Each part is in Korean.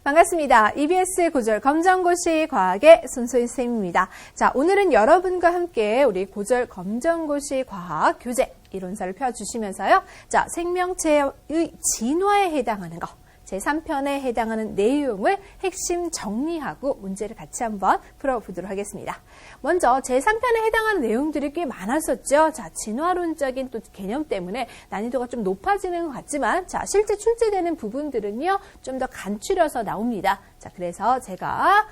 반갑습니다. EBS 고졸 검정고시 과학의 손소희 선생님입니다. 자, 오늘은 여러분과 함께 우리 고졸 검정고시 과학 교재 이론서를 펴주시면서요. 자, 생명체의 진화에 해당하는 거, 제3편에 해당하는 내용을 핵심 정리하고 문제를 같이 한번 풀어보도록 하겠습니다. 먼저 제3편에 해당하는 내용들이 꽤 많았었죠. 자, 진화론적인 또 개념 때문에 난이도가 좀 높아지는 것 같지만, 자, 실제 출제되는 부분들은요, 좀 더 간추려서 나옵니다. 자, 그래서 제가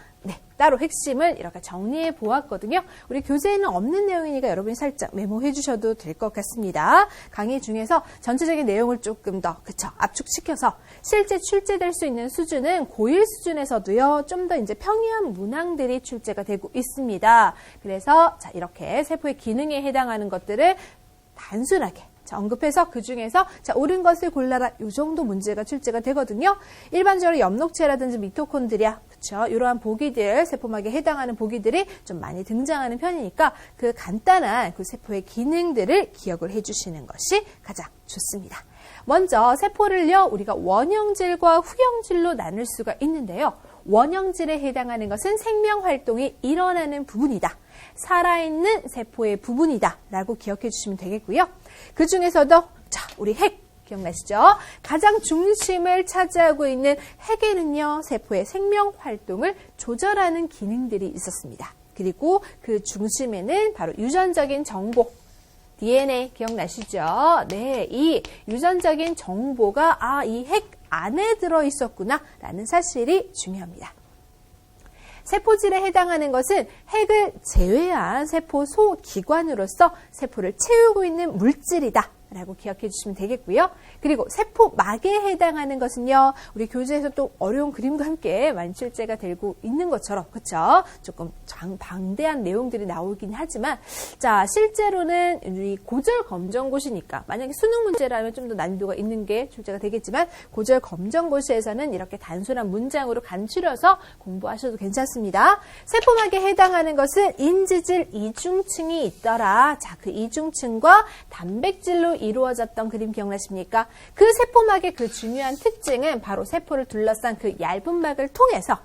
따로 핵심을 이렇게 정리해 보았거든요. 우리 교재에는 없는 내용이니까 여러분이 살짝 메모해 주셔도 될 것 같습니다. 강의 중에서 전체적인 내용을 조금 더 압축시켜서 실제 출제될 수 있는 수준은 고1 수준에서도요, 좀 더 이제 평이한 문항들이 출제가 되고 있습니다. 그래서 자, 이렇게 세포의 기능에 해당하는 것들을 단순하게 언급해서 그 중에서 자, 옳은 것을 골라라. 이 정도 문제가 출제가 되거든요. 일반적으로 엽록체라든지 미토콘드리아, 그렇죠? 이러한 보기들, 세포막에 해당하는 보기들이 좀 많이 등장하는 편이니까 그 간단한 그 세포의 기능들을 기억을 해주시는 것이 가장 좋습니다. 먼저 세포를요, 우리가 원형질과 후형질로 나눌 수가 있는데요. 원형질에 해당하는 것은 생명활동이 일어나는 부분이다. 살아있는 세포의 부분이다 라고 기억해 주시면 되겠고요. 그 중에서도 자, 우리 핵 기억나시죠? 가장 중심을 차지하고 있는 핵에는요, 세포의 생명활동을 조절하는 기능들이 있었습니다. 그리고 그 중심에는 바로 유전적인 정보, DNA 기억나시죠? 네, 이 유전적인 정보가 이 핵 안에 들어있었구나 라는 사실이 중요합니다. 세포질에 해당하는 것은 핵을 제외한 세포 소기관으로서 세포를 채우고 있는 물질이다 라고 기억해 주시면 되겠고요. 그리고 세포막에 해당하는 것은요, 우리 교재에서 또 어려운 그림과 함께 많이 출제가 되고 있는 것처럼, 그렇죠? 조금 방대한 내용들이 나오긴 하지만, 자, 실제로는 우리 고졸 검정고시니까 만약에 수능 문제라면 좀 더 난이도가 있는 게 출제가 되겠지만, 고졸 검정고시에서는 이렇게 단순한 문장으로 간추려서 공부하셔도 괜찮습니다. 세포막에 해당하는 것은 인지질 이중층이 있더라. 자, 그 이중층과 단백질로 이루어졌던 그림 기억나십니까? 그 세포막의 그 중요한 특징은 바로 세포를 둘러싼 그 얇은 막을 통해서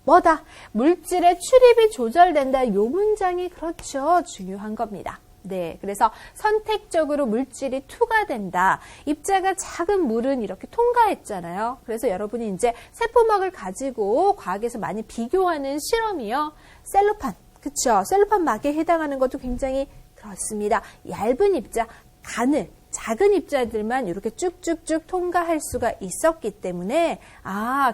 뭐다? 물질의 출입이 조절된다. 이 문장이 그렇죠. 중요한 겁니다. 네, 그래서 선택적으로 물질이 투과된다. 입자가 작은 물은 이렇게 통과했잖아요. 그래서 여러분이 이제 세포막을 가지고 과학에서 많이 비교하는 실험이요. 셀로판, 그쵸? 셀로판 막에 해당하는 것도 굉장히 그렇습니다. 얇은 입자, 가늘, 작은 입자들만 이렇게 쭉쭉쭉 통과할 수가 있었기 때문에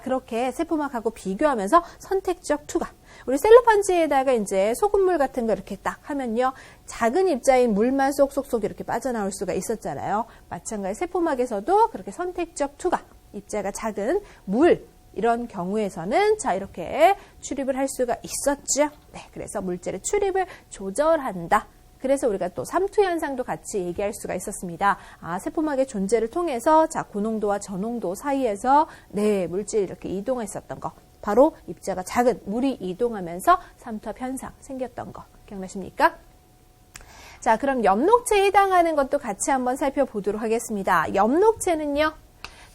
그렇게 세포막하고 비교하면서 선택적 투과. 우리 셀로판지에다가 이제 소금물 같은 거 이렇게 딱 하면요, 작은 입자인 물만 쏙쏙쏙 이렇게 빠져나올 수가 있었잖아요. 마찬가지 세포막에서도 그렇게 선택적 투과. 입자가 작은 물, 이런 경우에서는 자, 이렇게 출입을 할 수가 있었죠. 네, 그래서 물질의 출입을 조절한다. 그래서 우리가 또 삼투 현상도 같이 얘기할 수가 있었습니다. 세포막의 존재를 통해서 자, 고농도와 저농도 사이에서 물질이 이렇게 이동했었던 거. 바로 입자가 작은 물이 이동하면서 삼투압 현상 생겼던 거. 기억나십니까? 자, 그럼 엽록체에 해당하는 것도 같이 한번 살펴보도록 하겠습니다. 엽록체는요,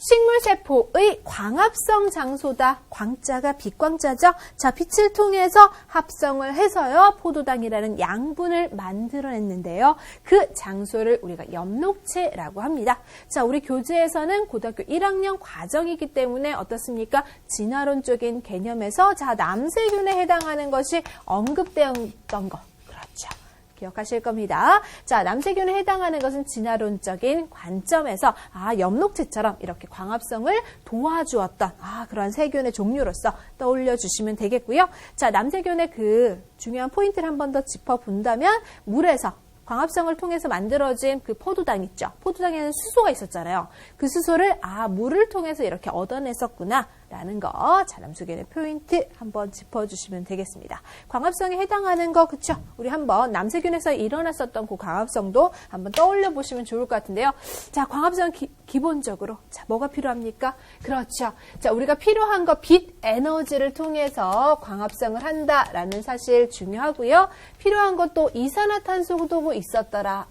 식물세포의 광합성 장소다. 광자가 빛광자죠. 자, 빛을 통해서 합성을 해서요, 포도당이라는 양분을 만들어냈는데요. 그 장소를 우리가 엽록체라고 합니다. 자, 우리 교재에서는 고등학교 1학년 과정이기 때문에 어떻습니까? 진화론적인 개념에서 자, 남세균에 해당하는 것이 언급되었던 거. 그렇죠. 기억하실 겁니다. 자, 남세균에 해당하는 것은 진화론적인 관점에서 엽록체처럼 이렇게 광합성을 도와주었던 그런 세균의 종류로서 떠올려 주시면 되겠고요. 자, 남세균의 그 중요한 포인트를 한 번 더 짚어본다면, 물에서 광합성을 통해서 만들어진 그 포도당 있죠. 포도당에는 수소가 있었잖아요. 그 수소를 물을 통해서 이렇게 얻어냈었구나 라는 거, 자, 남세균의 포인트 한번 짚어주시면 되겠습니다. 광합성에 해당하는 거, 그쵸? 우리 한번 남세균에서 일어났었던 그 광합성도 한번 떠올려 보시면 좋을 것 같은데요. 자, 광합성 기본적으로 자, 뭐가 필요합니까? 그렇죠. 자, 우리가 필요한 거 빛 에너지를 통해서 광합성을 한다라는 사실 중요하고요. 필요한 것도 이산화탄소도 있었더라.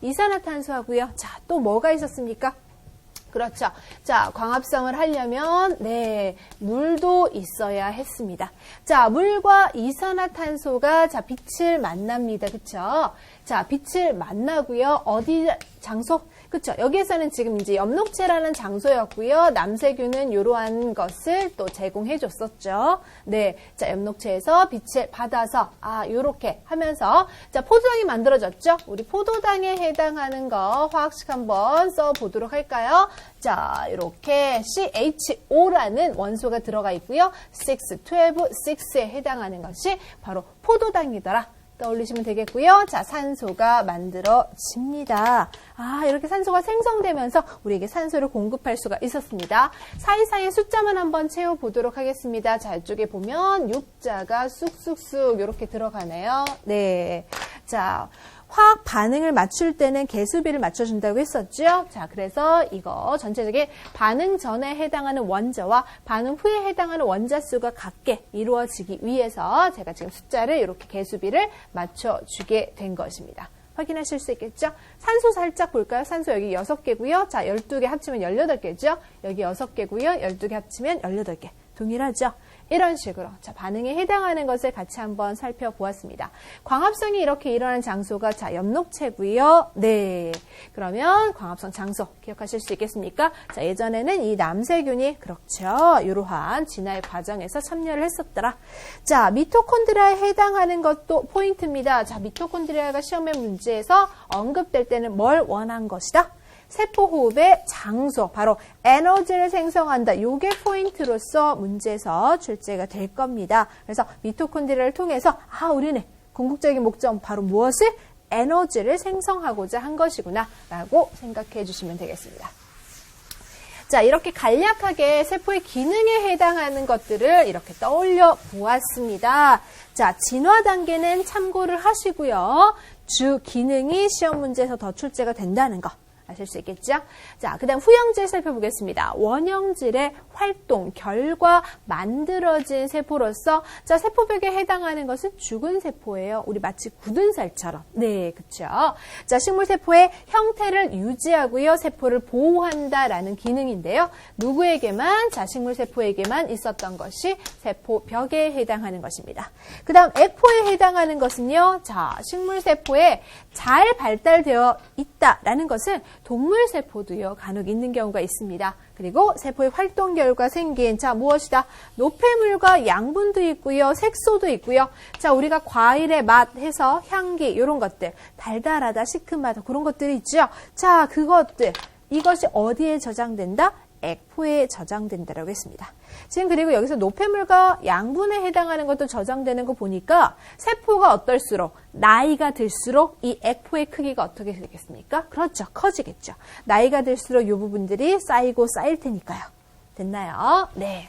이산화탄소하고요. 자, 또 뭐가 있었습니까? 그렇죠. 자, 광합성을 하려면 네, 물도 있어야 했습니다. 자, 물과 이산화탄소가 자, 빛을 만납니다. 그렇죠? 자, 빛을 만나고요. 어디 장소? 그렇죠. 여기에서는 지금 이제 엽록체라는 장소였고요. 남세균은 이러한 것을 또 제공해 줬었죠. 네. 자, 엽록체에서 빛을 받아서 요렇게 하면서 자, 포도당이 만들어졌죠. 우리 포도당에 해당하는 거 화학식 한번 써 보도록 할까요? 자, 이렇게 CHO라는 원소가 들어가 있고요. 6, 6에 해당하는 것이 바로 포도당이더라. 떠올리시면 되겠고요. 자, 산소가 만들어집니다. 이렇게 산소가 생성되면서 우리에게 산소를 공급할 수가 있었습니다. 사이사이에 숫자만 한번 채워보도록 하겠습니다. 자, 이쪽에 보면 6자가 쑥쑥쑥 이렇게 들어가네요. 네. 자, 화학 반응을 맞출 때는 개수비를 맞춰준다고 했었죠. 자, 그래서 이거 전체적인 반응 전에 해당하는 원자와 반응 후에 해당하는 원자 수가 같게 이루어지기 위해서 제가 지금 숫자를 이렇게 개수비를 맞춰주게 된 것입니다. 확인하실 수 있겠죠? 산소 살짝 볼까요? 산소 여기 6개고요. 자, 12개 합치면 18개죠? 여기 6개고요. 12개 합치면 18개. 동일하죠? 이런 식으로 자, 반응에 해당하는 것을 같이 한번 살펴보았습니다. 광합성이 이렇게 일어나는 장소가 자, 엽록체고요. 네. 그러면 광합성 장소 기억하실 수 있겠습니까? 자, 예전에는 이 남세균이 그렇죠. 이러한 진화의 과정에서 참여를 했었더라. 자, 미토콘드리아에 해당하는 것도 포인트입니다. 자, 미토콘드리아가 시험의 문제에서 언급될 때는 뭘 원한 것이다? 세포호흡의 장소, 바로 에너지를 생성한다. 이게 포인트로서 문제에서 출제가 될 겁니다. 그래서 미토콘드리아를 통해서 우리는 궁극적인 목적은 바로 무엇을? 에너지를 생성하고자 한 것이구나 라고 생각해 주시면 되겠습니다. 자, 이렇게 간략하게 세포의 기능에 해당하는 것들을 이렇게 떠올려 보았습니다. 자, 진화 단계는 참고를 하시고요. 주 기능이 시험 문제에서 더 출제가 된다는 거. 아실 수 있겠죠? 자, 그 다음 후형질 살펴보겠습니다. 원형질의 활동, 결과 만들어진 세포로서 자, 세포벽에 해당하는 것은 죽은 세포예요. 우리 마치 굳은 살처럼. 네, 그쵸? 자, 식물세포의 형태를 유지하고요. 세포를 보호한다라는 기능인데요. 누구에게만? 자, 식물세포에게만 있었던 것이 세포벽에 해당하는 것입니다. 그 다음 에코에 해당하는 것은요. 자, 식물세포에 잘 발달되어 있다라는 것은 동물세포도요, 간혹 있는 경우가 있습니다. 그리고 세포의 활동 결과 생긴, 자, 무엇이다? 노폐물과 양분도 있고요, 색소도 있고요. 자, 우리가 과일의 맛 해서 향기, 이런 것들, 달달하다, 시큼하다, 그런 것들이 있죠. 자, 그것들, 이것이 어디에 저장된다? 에코에 저장된다라고 했습니다. 지금 그리고 여기서 노폐물과 양분에 해당하는 것도 저장되는 거 보니까 세포가 어떨수록 나이가 들수록 이 에코의 크기가 어떻게 되겠습니까? 그렇죠. 커지겠죠. 나이가 들수록 이 부분들이 쌓이고 쌓일 테니까요. 됐나요? 네.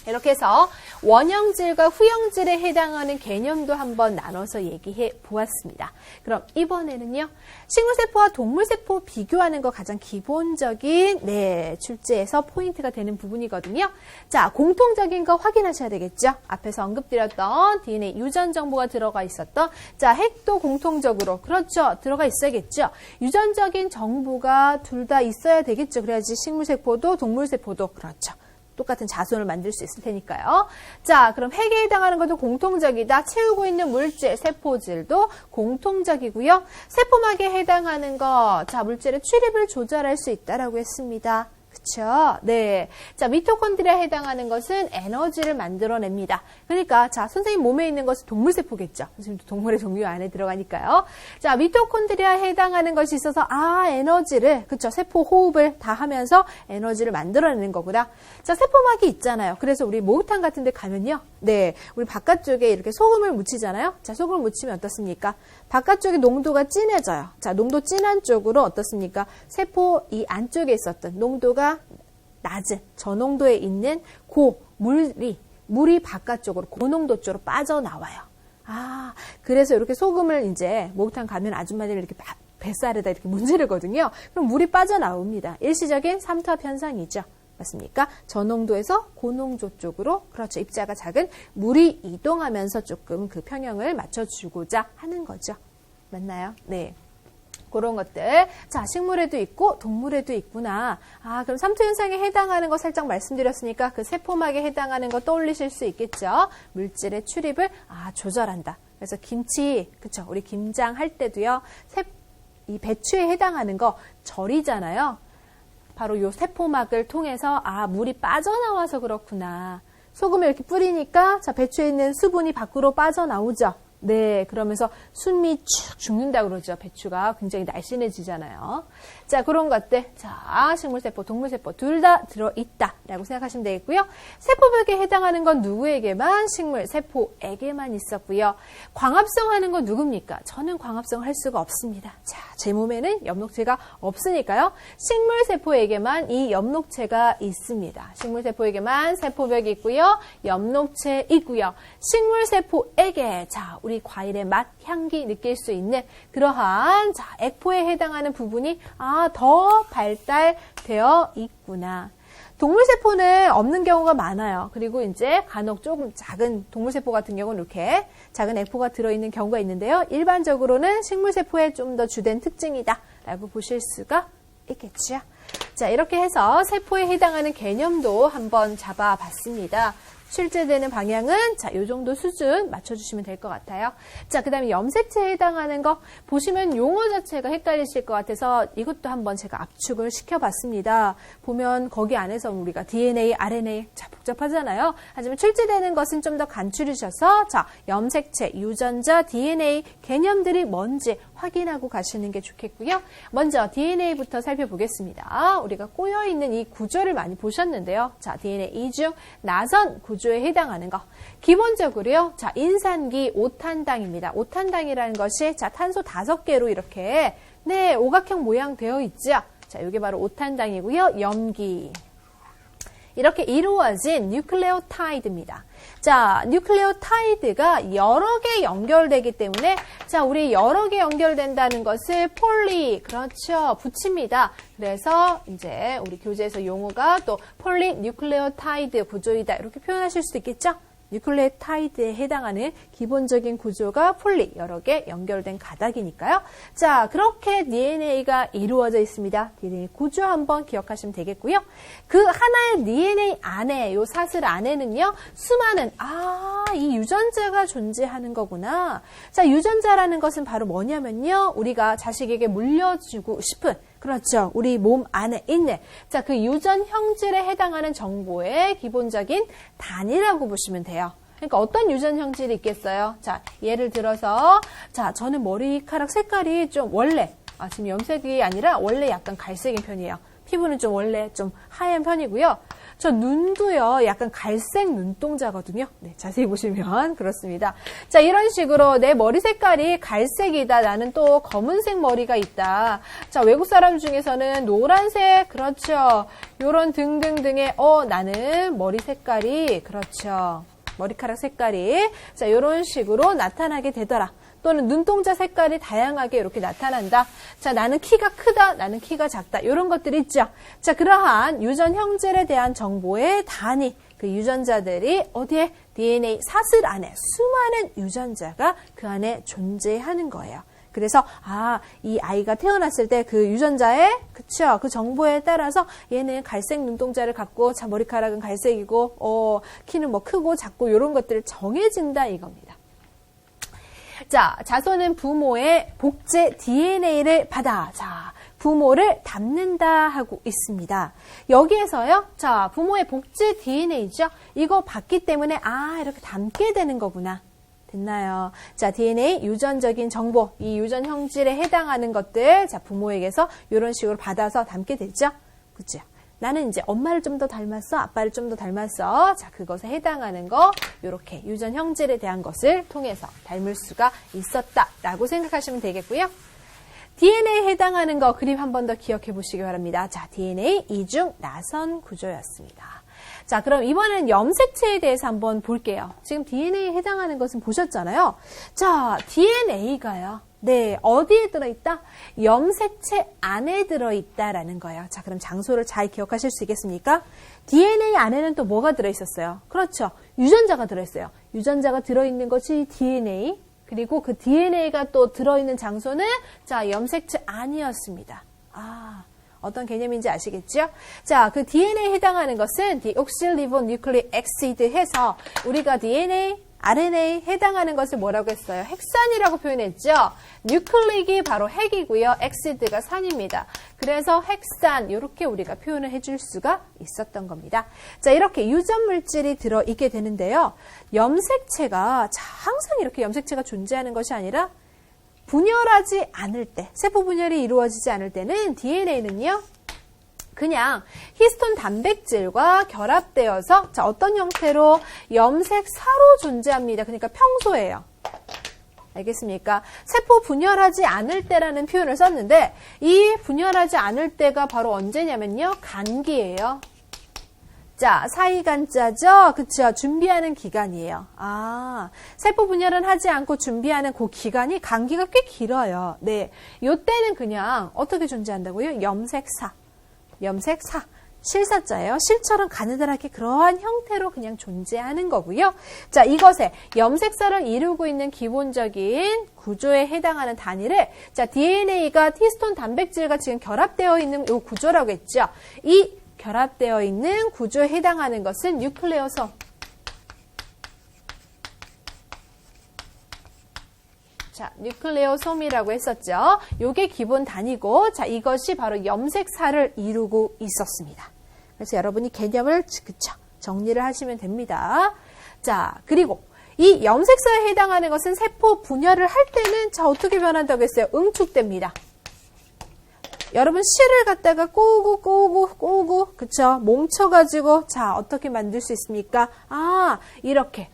이렇게 해서 원형질과 후형질에 해당하는 개념도 한번 나눠서 얘기해 보았습니다. 그럼 이번에는요. 식물세포와 동물세포 비교하는 거 가장 기본적인 출제에서 포인트가 되는 부분이거든요. 자, 공통적인 거 확인하셔야 되겠죠. 앞에서 언급드렸던 DNA 유전 정보가 들어가 있었던 자, 핵도 공통적으로 그렇죠. 들어가 있어야겠죠. 유전적인 정보가 둘 다 있어야 되겠죠. 그래야지 식물세포도 동물세포도 그렇죠. 똑같은 자손을 만들 수 있을 테니까요. 자, 그럼 핵에 해당하는 것도 공통적이다. 채우고 있는 물질, 세포질도 공통적이고요. 세포막에 해당하는 거, 자, 물질의 출입을 조절할 수 있다라고 했습니다. 그쵸? 네. 자, 미토콘드리아에 해당하는 것은 에너지를 만들어냅니다. 그러니까, 자, 선생님 몸에 있는 것은 동물세포겠죠. 선생님도 동물의 종류 안에 들어가니까요. 자, 미토콘드리아에 해당하는 것이 있어서, 에너지를, 그쵸? 세포 호흡을 다 하면서 에너지를 만들어내는 거구나. 자, 세포막이 있잖아요. 그래서 우리 목욕탕 같은 데 가면요. 네. 우리 바깥쪽에 이렇게 소금을 묻히잖아요. 자, 소금을 묻히면 어떻습니까? 바깥쪽에 농도가 진해져요. 자, 농도 진한 쪽으로 어떻습니까? 세포 이 안쪽에 있었던 농도가 낮은 저농도에 있는 물이 바깥쪽으로 고농도 쪽으로 빠져나와요. 그래서 이렇게 소금을 이제 목욕탕 가면 아줌마들이 이렇게 뱃살에다 이렇게 문지르거든요. 그럼 물이 빠져나옵니다. 일시적인 삼투압 현상이죠. 맞습니까? 저농도에서 고농도 쪽으로 그렇죠. 입자가 작은 물이 이동하면서 조금 그 평형을 맞춰주고자 하는 거죠. 맞나요? 네. 그런 것들. 자, 식물에도 있고 동물에도 있구나. 그럼 삼투 현상에 해당하는 거 살짝 말씀드렸으니까 그 세포막에 해당하는 거 떠올리실 수 있겠죠. 물질의 출입을 조절한다. 그래서 김치, 그쵸? 우리 김장 할 때도요. 이 배추에 해당하는 거 절이잖아요. 바로 요 세포막을 통해서 물이 빠져나와서 그렇구나. 소금을 이렇게 뿌리니까 자, 배추에 있는 수분이 밖으로 빠져나오죠. 네, 그러면서 숨이 쭉 죽는다 그러죠. 배추가 굉장히 날씬해지잖아요. 자, 그런 것들. 자, 식물세포, 동물세포 둘 다 들어있다라고 생각하시면 되겠고요. 세포벽에 해당하는 건 누구에게만? 식물세포에게만 있었고요. 광합성하는 건 누굽니까? 저는 광합성 할 수가 없습니다. 자, 제 몸에는 엽록체가 없으니까요. 식물세포에게만 이 엽록체가 있습니다. 식물세포에게만 세포벽이 있고요. 엽록체 있고요. 식물세포에게 자, 우리 과일의 맛, 향기 느낄 수 있는 그러한 자, 액포에 해당하는 부분이 더 발달되어 있구나. 동물세포는 없는 경우가 많아요. 그리고 이제 간혹 조금 작은 동물세포 같은 경우는 이렇게 작은 액포가 들어있는 경우가 있는데요. 일반적으로는 식물세포의 좀 더 주된 특징이다 라고 보실 수가 있겠죠. 자, 이렇게 해서 세포에 해당하는 개념도 한번 잡아봤습니다. 출제되는 방향은 자, 요 정도 수준 맞춰주시면 될 것 같아요. 자, 그 다음에 염색체에 해당하는 거 보시면 용어 자체가 헷갈리실 것 같아서 이것도 한번 제가 압축을 시켜봤습니다. 보면 거기 안에서 우리가 DNA, RNA 자, 복잡하잖아요. 하지만 출제되는 것은 좀 더 간추리셔서 자, 염색체, 유전자, DNA 개념들이 뭔지 확인하고 가시는 게 좋겠고요. 먼저 DNA부터 살펴보겠습니다. 우리가 꼬여있는 이 구조를 많이 보셨는데요. 자, DNA 이중 나선 구조에 해당하는 거. 기본적으로요. 자, 인산기 5탄당입니다. 5탄당이라는 것이 자, 탄소 5개로 이렇게 네, 오각형 모양 되어 있죠. 자, 이게 바로 5탄당이고요. 염기. 이렇게 이루어진 뉴클레오타이드입니다. 자, 뉴클레오타이드가 여러 개 연결되기 때문에 자, 우리 여러 개 연결된다는 것을 폴리, 그렇죠, 붙입니다. 그래서 이제 우리 교재에서 용어가 또 폴리 뉴클레오타이드 구조이다 이렇게 표현하실 수도 있겠죠. 뉴클레오타이드에 해당하는 기본적인 구조가 폴리, 여러 개 연결된 가닥이니까요. 자, 그렇게 DNA가 이루어져 있습니다. DNA 구조 한번 기억하시면 되겠고요. 그 하나의 DNA 안에, 요 사슬 안에는요, 수많은, 이 유전자가 존재하는 거구나. 자, 유전자라는 것은 바로 뭐냐면요, 우리가 자식에게 물려주고 싶은, 그렇죠. 우리 몸 안에 있는 자, 그 유전 형질에 해당하는 정보의 기본적인 단위라고 보시면 돼요. 그러니까 어떤 유전 형질이 있겠어요? 자, 예를 들어서 자, 저는 머리카락 색깔이 좀 원래 지금 염색이 아니라 원래 약간 갈색인 편이에요. 피부는 좀 원래 좀 하얀 편이고요. 저 눈도요, 약간 갈색 눈동자거든요. 네, 자세히 보시면 그렇습니다. 자, 이런 식으로 내 머리 색깔이 갈색이다. 나는 또 검은색 머리가 있다. 자, 외국 사람 중에서는 노란색, 그렇죠. 요런 등등등의, 나는 머리 색깔이, 그렇죠. 머리카락 색깔이, 자, 요런 식으로 나타나게 되더라. 또는 눈동자 색깔이 다양하게 이렇게 나타난다. 자, 나는 키가 크다, 나는 키가 작다. 이런 것들이 있죠. 자, 그러한 유전 형질에 대한 정보의 단위, 그 유전자들이 어디에? DNA 사슬 안에 수많은 유전자가 그 안에 존재하는 거예요. 그래서 이 아이가 태어났을 때 그 유전자의 그쵸? 그 정보에 따라서 얘는 갈색 눈동자를 갖고 자, 머리카락은 갈색이고 키는 뭐 크고 작고 이런 것들을 정해진다 이겁니다. 자, 자손은 부모의 복제 DNA를 받아, 자, 부모를 닮는다 하고 있습니다. 여기에서요, 자, 부모의 복제 DNA죠. 이거 받기 때문에, 이렇게 닮게 되는 거구나. 됐나요? 자, DNA 유전적인 정보, 이 유전 형질에 해당하는 것들, 자, 부모에게서 이런 식으로 받아서 닮게 되죠. 그죠? 나는 이제 엄마를 좀 더 닮았어, 아빠를 좀 더 닮았어. 자, 그것에 해당하는 거, 요렇게 유전 형질에 대한 것을 통해서 닮을 수가 있었다라고 생각하시면 되겠고요. DNA에 해당하는 거 그림 한 번 더 기억해 보시기 바랍니다. 자, DNA 이중 나선 구조였습니다. 자, 그럼 이번에는 염색체에 대해서 한번 볼게요. 지금 DNA에 해당하는 것은 보셨잖아요. 자, DNA가요. 네, 어디에 들어있다? 염색체 안에 들어있다라는 거예요. 자, 그럼 장소를 잘 기억하실 수 있겠습니까? DNA 안에는 또 뭐가 들어있었어요? 그렇죠. 유전자가 들어있어요. 유전자가 들어있는 것이 DNA, 그리고 그 DNA가 또 들어있는 장소는 자, 염색체 안이었습니다. 어떤 개념인지 아시겠죠? 자, 그 DNA에 해당하는 것은 디옥실리보뉴클릭 엑시드 해서 우리가 DNA, RNA에 해당하는 것을 뭐라고 했어요? 핵산이라고 표현했죠? 뉴클릭이 바로 핵이고요. 엑시드가 산입니다. 그래서 핵산 이렇게 우리가 표현을 해줄 수가 있었던 겁니다. 자, 이렇게 유전 물질이 들어있게 되는데요. 염색체가 항상 이렇게 염색체가 존재하는 것이 아니라 분열하지 않을 때, 세포 분열이 이루어지지 않을 때는 DNA는요. 그냥 히스톤 단백질과 결합되어서 자, 어떤 형태로 염색사로 존재합니다. 그러니까 평소에요. 알겠습니까? 세포 분열하지 않을 때라는 표현을 썼는데 이 분열하지 않을 때가 바로 언제냐면요. 간기예요. 자, 사이간자죠? 그쵸? 준비하는 기간이에요. 세포 분열은 하지 않고 준비하는 그 기간이 간기가 꽤 길어요. 네. 요때는 그냥 어떻게 존재한다고요? 염색사. 실사자예요. 실처럼 가느다랗게 그러한 형태로 그냥 존재하는 거고요. 자, 이것에 염색사를 이루고 있는 기본적인 구조에 해당하는 단위를 자, DNA가 히스톤 단백질과 지금 결합되어 있는 이 구조라고 했죠. 이 결합되어 있는 구조에 해당하는 것은 뉴클레오솜. 자, 뉴클레오솜이라고 했었죠. 요게 기본 단위고, 자, 이것이 바로 염색사를 이루고 있었습니다. 그래서 여러분이 개념을, 그쵸, 정리를 하시면 됩니다. 자, 그리고 이 염색사에 해당하는 것은 세포 분열을 할 때는, 자, 어떻게 변한다고 했어요? 응축됩니다. 여러분 실을 갖다가 꼬우고 그쵸? 뭉쳐가지고 자 어떻게 만들 수 있습니까? 이렇게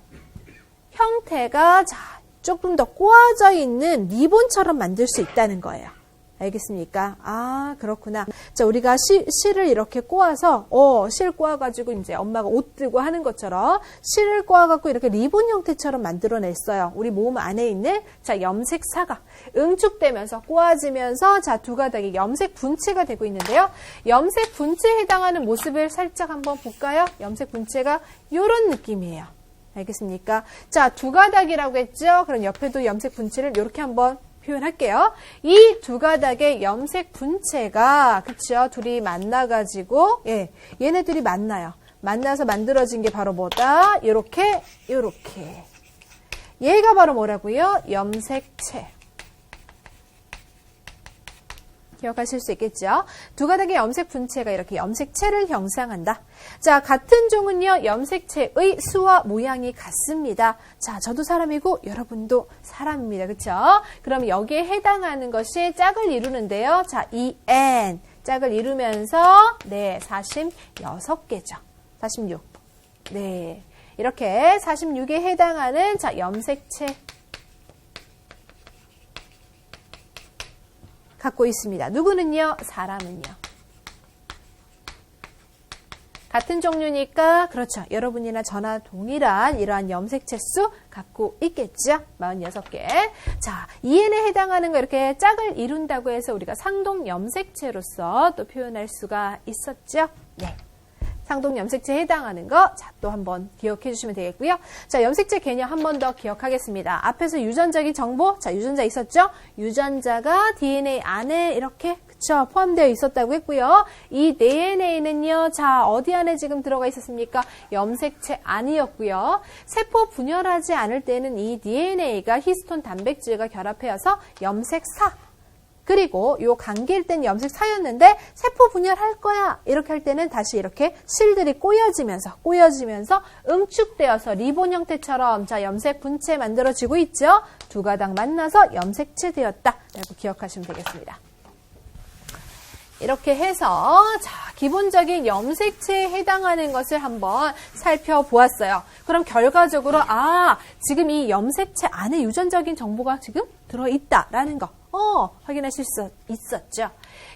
형태가 자 조금 더 꼬아져 있는 리본처럼 만들 수 있다는 거예요. 알겠습니까? 그렇구나. 자, 우리가 실을 이렇게 꼬아서, 실 꼬아가지고 이제 엄마가 옷 뜨고 하는 것처럼 실을 꼬아갖고 이렇게 리본 형태처럼 만들어냈어요. 우리 몸 안에 있는, 자, 염색사가 응축되면서 꼬아지면서, 자, 두 가닥이 염색 분체가 되고 있는데요. 염색 분체에 해당하는 모습을 살짝 한번 볼까요? 염색 분체가 요런 느낌이에요. 알겠습니까? 자, 두 가닥이라고 했죠? 그럼 옆에도 염색 분체를 이렇게 한번 표현할게요. 이 두 가닥의 염색 분체가 그쵸? 둘이 만나가지고 얘네들이 만나요. 만나서 만들어진 게 바로 뭐다? 요렇게 얘가 바로 뭐라고요? 염색체. 기억하실 수 있겠죠? 두 가닥의 염색 분체가 이렇게 염색체를 형성한다. 자, 같은 종은요, 염색체의 수와 모양이 같습니다. 자, 저도 사람이고 여러분도 사람입니다. 그쵸? 그럼 여기에 해당하는 것이 짝을 이루는데요. 자, N. 짝을 이루면서, 46개죠. 46. 네. 이렇게 46에 해당하는, 자, 염색체. 갖고 있습니다. 누구는요? 사람은요. 같은 종류니까 그렇죠. 여러분이나 저나 동일한 이러한 염색체 수 갖고 있겠죠. 46개. 자, EN에 해당하는 거 이렇게 짝을 이룬다고 해서 우리가 상동 염색체로서 또 표현할 수가 있었죠. 네. 상동 염색체에 해당하는 거, 자, 또 한번 기억해 주시면 되겠고요. 자, 염색체 개념 한 번 더 기억하겠습니다. 앞에서 유전적인 정보, 자, 유전자 있었죠? 유전자가 DNA 안에 이렇게, 그쵸, 포함되어 있었다고 했고요. 이 DNA는요, 자, 어디 안에 지금 들어가 있었습니까? 염색체 안이었고요. 세포 분열하지 않을 때는 이 DNA가 히스톤 단백질과 결합해서 염색사, 그리고 요 감기일 땐 염색사였는데 세포 분열할 거야 이렇게 할 때는 다시 이렇게 실들이 꼬여지면서 응축되어서 리본 형태처럼 자 염색 분체 만들어지고 있죠. 두 가닥 만나서 염색체 되었다 라고 기억하시면 되겠습니다. 이렇게 해서 자 기본적인 염색체에 해당하는 것을 한번 살펴보았어요. 그럼 결과적으로 지금 이 염색체 안에 유전적인 정보가 지금 들어있다라는 거 확인하실 수 있었죠.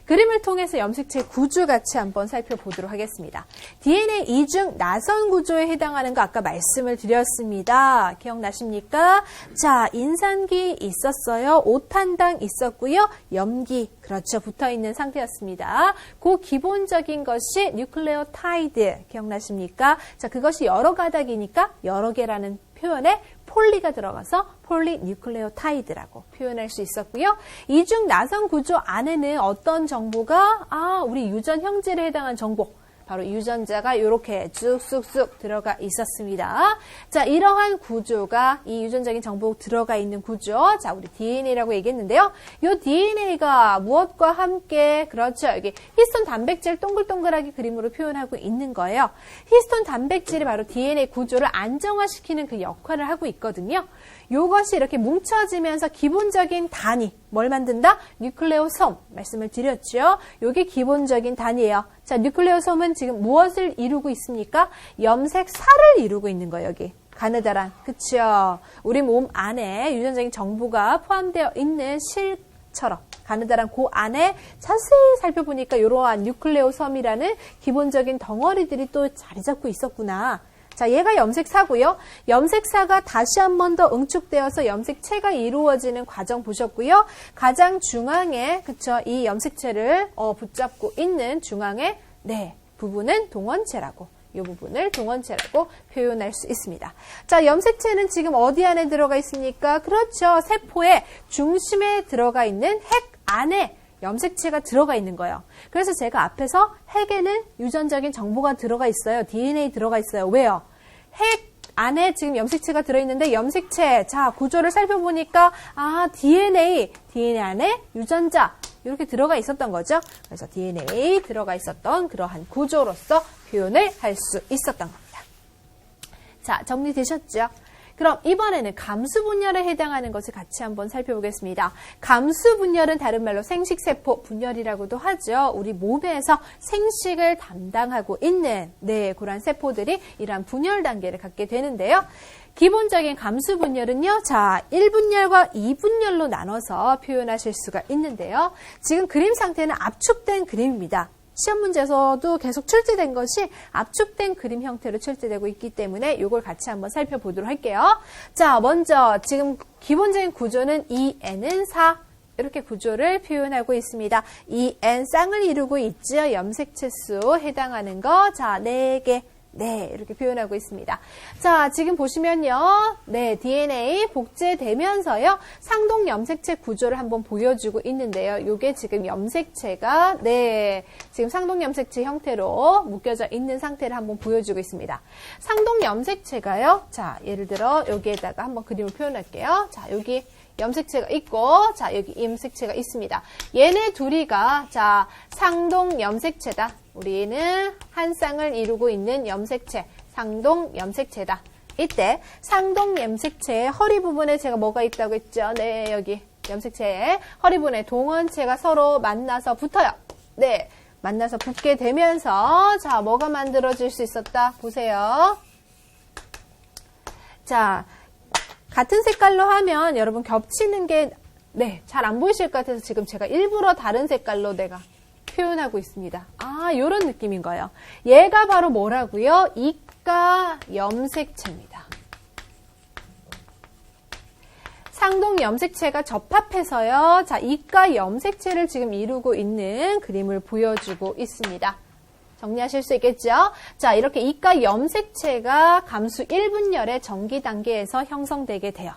그림을 통해서 염색체 구조 같이 한번 살펴보도록 하겠습니다. DNA 이중 나선 구조에 해당하는 거 아까 말씀을 드렸습니다. 기억나십니까? 자, 인산기 있었어요. 5탄당 있었고요. 염기, 그렇죠. 붙어있는 상태였습니다. 그 기본적인 것이 뉴클레오타이드, 기억나십니까? 자, 그것이 여러 가닥이니까 여러 개라는 표현에 폴리가 들어가서 폴리뉴클레오타이드라고 표현할 수 있었고요. 이중 나선 구조 안에는 어떤 정보가 우리 유전 형질에 해당한 정보, 바로 유전자가 이렇게 쑥쑥쑥 들어가 있었습니다. 자, 이러한 구조가 이 유전적인 정보 들어가 있는 구조. 자, 우리 DNA라고 얘기했는데요. 이 DNA가 무엇과 함께, 그렇죠. 여기 히스톤 단백질 동글동글하게 그림으로 표현하고 있는 거예요. 히스톤 단백질이 바로 DNA 구조를 안정화시키는 그 역할을 하고 있거든요. 요것이 이렇게 뭉쳐지면서 기본적인 단위, 뭘 만든다? 뉴클레오솜 말씀을 드렸죠. 요게 기본적인 단위예요. 자, 뉴클레오솜은 지금 무엇을 이루고 있습니까? 염색살을 이루고 있는 거예요, 여기. 가느다란, 그쵸? 우리 몸 안에 유전적인 정보가 포함되어 있는 실처럼 가느다란 그 안에 자세히 살펴보니까 이러한 뉴클레오솜이라는 기본적인 덩어리들이 또 자리 잡고 있었구나. 자, 얘가 염색사고요. 염색사가 다시 한 번 더 응축되어서 염색체가 이루어지는 과정 보셨고요. 가장 중앙에, 그쵸, 이 염색체를 붙잡고 있는 중앙에 부분은 동원체라고, 이 부분을 동원체라고 표현할 수 있습니다. 자, 염색체는 지금 어디 안에 들어가 있습니까? 그렇죠. 세포의 중심에 들어가 있는 핵 안에 염색체가 들어가 있는 거예요. 그래서 제가 앞에서 핵에는 유전적인 정보가 들어가 있어요. DNA 들어가 있어요. 왜요? 핵 안에 지금 염색체가 들어있는데 염색체, 자, 구조를 살펴보니까 DNA 안에 유전자 이렇게 들어가 있었던 거죠. 그래서 DNA 들어가 있었던 그러한 구조로서 표현을 할 수 있었던 겁니다. 자, 정리되셨죠? 그럼 이번에는 감수 분열에 해당하는 것을 같이 한번 살펴보겠습니다. 감수 분열은 다른 말로 생식세포 분열이라고도 하죠. 우리 몸에서 생식을 담당하고 있는 그러한 세포들이 이러한 분열 단계를 갖게 되는데요. 기본적인 감수 분열은요. 자, 1분열과 2분열로 나눠서 표현하실 수가 있는데요. 지금 그림 상태는 압축된 그림입니다. 시험 문제에서도 계속 출제된 것이 압축된 그림 형태로 출제되고 있기 때문에 이걸 같이 한번 살펴보도록 할게요. 자, 먼저 지금 기본적인 구조는 2n은 4 이렇게 구조를 표현하고 있습니다. 2n 쌍을 이루고 있죠. 염색체 수 해당하는 거. 자, 4개. 이렇게 표현하고 있습니다. 자, 지금 보시면요. DNA 복제되면서요. 상동 염색체 구조를 한번 보여주고 있는데요. 요게 지금 염색체가, 지금 상동 염색체 형태로 묶여져 있는 상태를 한번 보여주고 있습니다. 상동 염색체가요. 자, 예를 들어 여기에다가 한번 그림을 표현할게요. 자, 여기 염색체가 있고, 자, 여기 염색체가 있습니다. 얘네 둘이가, 자, 상동 염색체다. 우리는 한 쌍을 이루고 있는 염색체, 상동 염색체다. 이때 상동 염색체의 허리 부분에 제가 뭐가 있다고 했죠? 여기 염색체의 허리 부분에 동원체가 서로 만나서 붙어요. 만나서 붙게 되면서, 자, 뭐가 만들어질 수 있었다? 보세요. 자, 같은 색깔로 하면 여러분 겹치는 게 잘 안 보이실 것 같아서 지금 제가 일부러 다른 색깔로 표현하고 있습니다. 요런 느낌인 거예요. 얘가 바로 뭐라고요? 이가 염색체입니다. 상동 염색체가 접합해서요. 자, 이가 염색체를 지금 이루고 있는 그림을 보여주고 있습니다. 정리하실 수 있겠죠? 자, 이렇게 이가 염색체가 감수 1분열의 전기 단계에서 형성되게 돼요.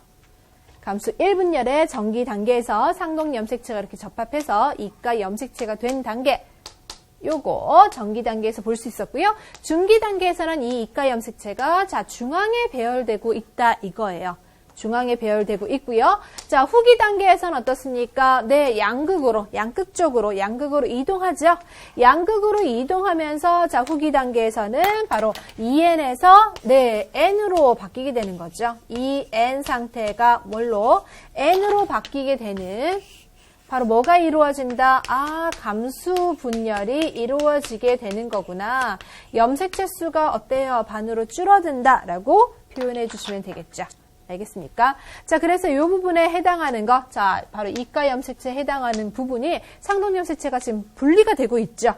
감수 1분열의 전기 단계에서 상동 염색체가 이렇게 접합해서 이가 염색체가 된 단계, 요거 전기 단계에서 볼 수 있었고요. 중기 단계에서는 이 이가 염색체가, 자, 중앙에 배열되고 있다 이거예요. 중앙에 배열되고 있고요. 자, 후기 단계에서는 어떻습니까? 양극으로, 양극적으로, 양극으로 이동하죠. 양극으로 이동하면서, 자, 후기 단계에서는 바로 2n에서, n으로 바뀌게 되는 거죠. 2n 상태가 뭘로? n으로 바뀌게 되는, 바로 뭐가 이루어진다? 감수 분열이 이루어지게 되는 거구나. 염색체 수가 어때요? 반으로 줄어든다 라고 표현해 주시면 되겠죠. 알겠습니까? 자, 그래서 이 부분에 해당하는 거, 자, 바로 이가 염색체에 해당하는 부분이 상동 염색체가 지금 분리가 되고 있죠.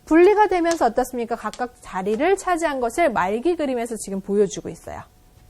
분리가 되면서 어떻습니까? 각각 자리를 차지한 것을 말기 그림에서 지금 보여주고 있어요.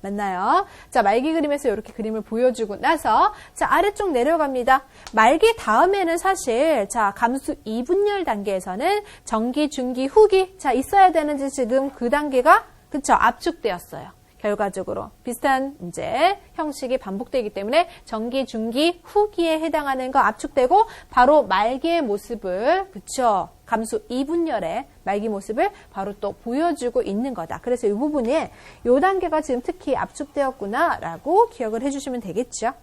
맞나요? 자, 말기 그림에서 이렇게 그림을 보여주고 나서, 자, 아래쪽 내려갑니다. 말기 다음에는 사실, 자, 감수 2분열 단계에서는 전기, 중기, 후기, 자, 있어야 되는지 지금 그 단계가, 그쵸, 압축되었어요. 결과적으로 비슷한 이제 형식이 반복되기 때문에 전기, 중기, 후기에 해당하는 거 압축되고 바로 말기의 모습을 그쵸? 감수 2분열의 말기 모습을 바로 또 보여주고 있는 거다. 그래서 이 부분에 이 단계가 지금 특히 압축되었구나라고 기억을 해주시면 되겠죠.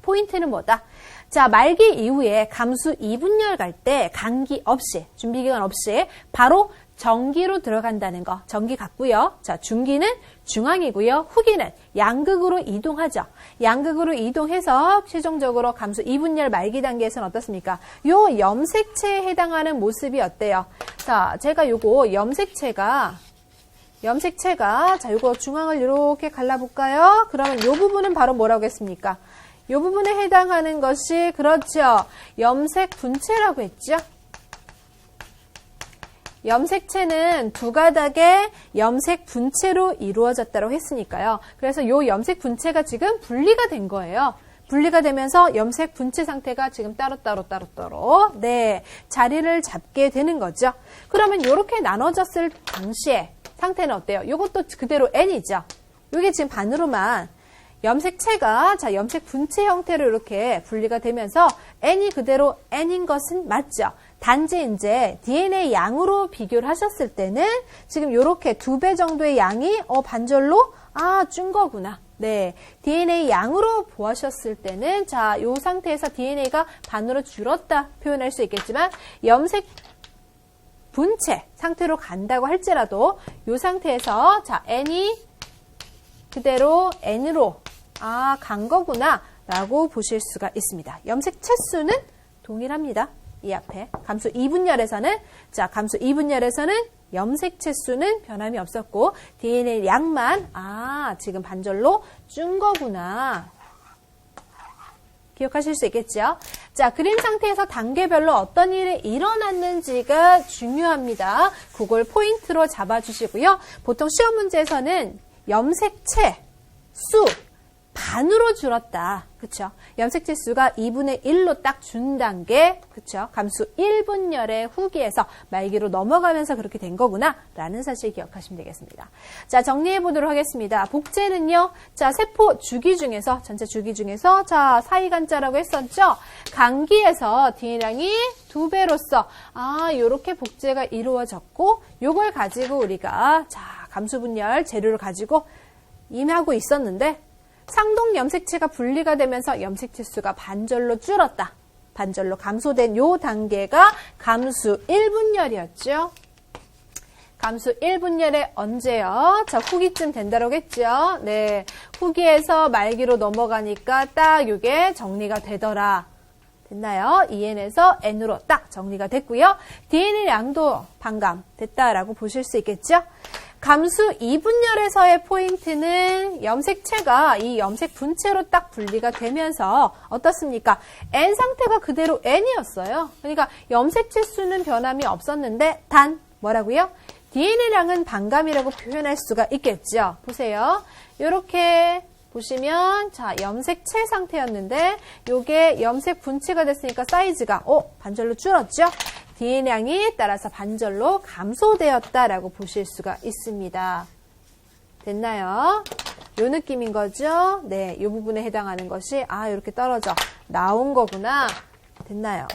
포인트는 뭐다? 자, 말기 이후에 감수 2분열 갈 때 간기 없이, 준비기간 없이 바로 정기로 들어간다는 거. 정기 같고요. 자, 중기는 중앙이고요. 후기는 양극으로 이동하죠. 양극으로 이동해서 최종적으로 감수 2분열 말기 단계에서는 어떻습니까? 요 염색체에 해당하는 모습이 어때요? 자, 제가 요거 염색체가 자, 요거 중앙을 이렇게 갈라볼까요? 그러면 요 부분은 바로 뭐라고 했습니까? 요 부분에 해당하는 것이 그렇죠. 염색 분체라고 했죠. 염색체는 두 가닥의 염색 분체로 이루어졌다고 했으니까요. 그래서 요 염색 분체가 지금 분리가 된 거예요. 분리가 되면서 염색 분체 상태가 지금 따로따로 네, 자리를 잡게 되는 거죠. 그러면 이렇게 나눠졌을 당시에 상태는 어때요? 이것도 그대로 N이죠. 이게 지금 반으로만 염색체가 자 염색 분체 형태로 이렇게 분리가 되면서 N이 그대로 N인 것은 맞죠. 단지 이제 DNA 양으로 비교를 하셨을 때는 지금 이렇게 2배 정도의 양이 반절로 준 거구나. 네, DNA 양으로 보았을 때는 자, 이 상태에서 DNA가 반으로 줄었다 표현할 수 있겠지만 염색 분체 상태로 간다고 할지라도 이 상태에서 자, N이 그대로 N으로 간 거구나 라고 보실 수가 있습니다. 염색 채수는 동일합니다. 이 앞에 감수 2분열에서는 자 감수 2분열에서는 염색 채수는 변함이 없었고 DNA 양만 지금 반절로 준 거구나. 기억하실 수 있겠죠? 자, 그림 상태에서 단계별로 어떤 일이 일어났는지가 중요합니다. 그걸 포인트로 잡아주시고요. 보통 시험 문제에서는 염색체 수 반으로 줄었다. 그쵸? 염색체 수가 2분의 1로 딱 준 단계, 그쵸? 감수 1분열의 후기에서 말기로 넘어가면서 그렇게 된 거구나. 라는 사실 기억하시면 되겠습니다. 자, 정리해 보도록 하겠습니다. 복제는요, 자, 세포 주기 중에서, 전체 주기 중에서, 자, 사이간자라고 했었죠? 간기에서 DNA량이 2배로서, 요렇게 복제가 이루어졌고, 요걸 가지고 우리가, 자, 감수분열 재료를 가지고 임하고 있었는데, 상동 염색체가 분리가 되면서 염색체 수가 반절로 줄었다. 반절로 감소된 요 단계가 감수 1분열이었죠. 감수 1분열에 언제요? 자, 후기쯤 된다고 했죠. 네, 후기에서 말기로 넘어가니까 딱 요게 정리가 되더라. 됐나요? EN에서 N으로 딱 정리가 됐고요. DNA 양도 반감 됐다라고 보실 수 있겠죠. 감수 2분열에서의 포인트는 염색체가 이 염색 분체로 딱 분리가 되면서 어떻습니까? N 상태가 그대로 N이었어요. 그러니까 염색체 수는 변함이 없었는데 단 뭐라고요? DNA량은 반감이라고 표현할 수가 있겠죠. 보세요. 이렇게 보시면 자 염색체 상태였는데 요게 염색 분체가 됐으니까 사이즈가 반절로 줄었죠. DNA량이 따라서 반절로 감소되었다라고 보실 수가 있습니다. 됐나요? 요 느낌인 거죠? 네, 요 부분에 해당하는 것이 이렇게 떨어져 나온 거구나. 됐나요?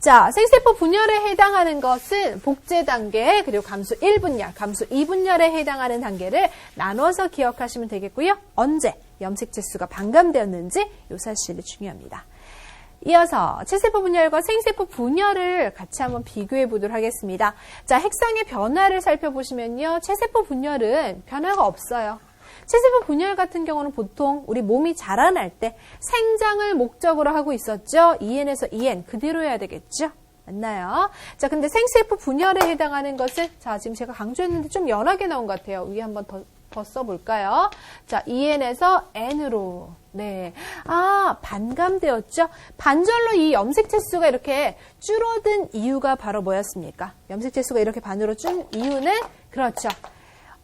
자, 생세포 분열에 해당하는 것은 복제 단계, 그리고 감수 1분열, 감수 2분열에 해당하는 단계를 나눠서 기억하시면 되겠고요. 언제 염색체 수가 반감되었는지 요 사실이 중요합니다. 이어서 체세포 분열과 생세포 분열을 같이 한번 비교해 보도록 하겠습니다. 자, 핵상의 변화를 살펴보시면요. 체세포 분열은 변화가 없어요. 체세포 분열 같은 경우는 보통 우리 몸이 자라날 때 생장을 목적으로 하고 있었죠. EN에서 EN 그대로 해야 되겠죠. 맞나요? 자, 근데 생세포 분열에 해당하는 것은 자, 지금 제가 강조했는데 좀 연하게 나온 것 같아요. 위에 한번 더 써볼까요? 자, EN에서 N으로. 네. 반감되었죠? 반절로 이 염색체 수가 이렇게 줄어든 이유가 바로 뭐였습니까? 염색체 수가 이렇게 반으로 준 이유는 그렇죠.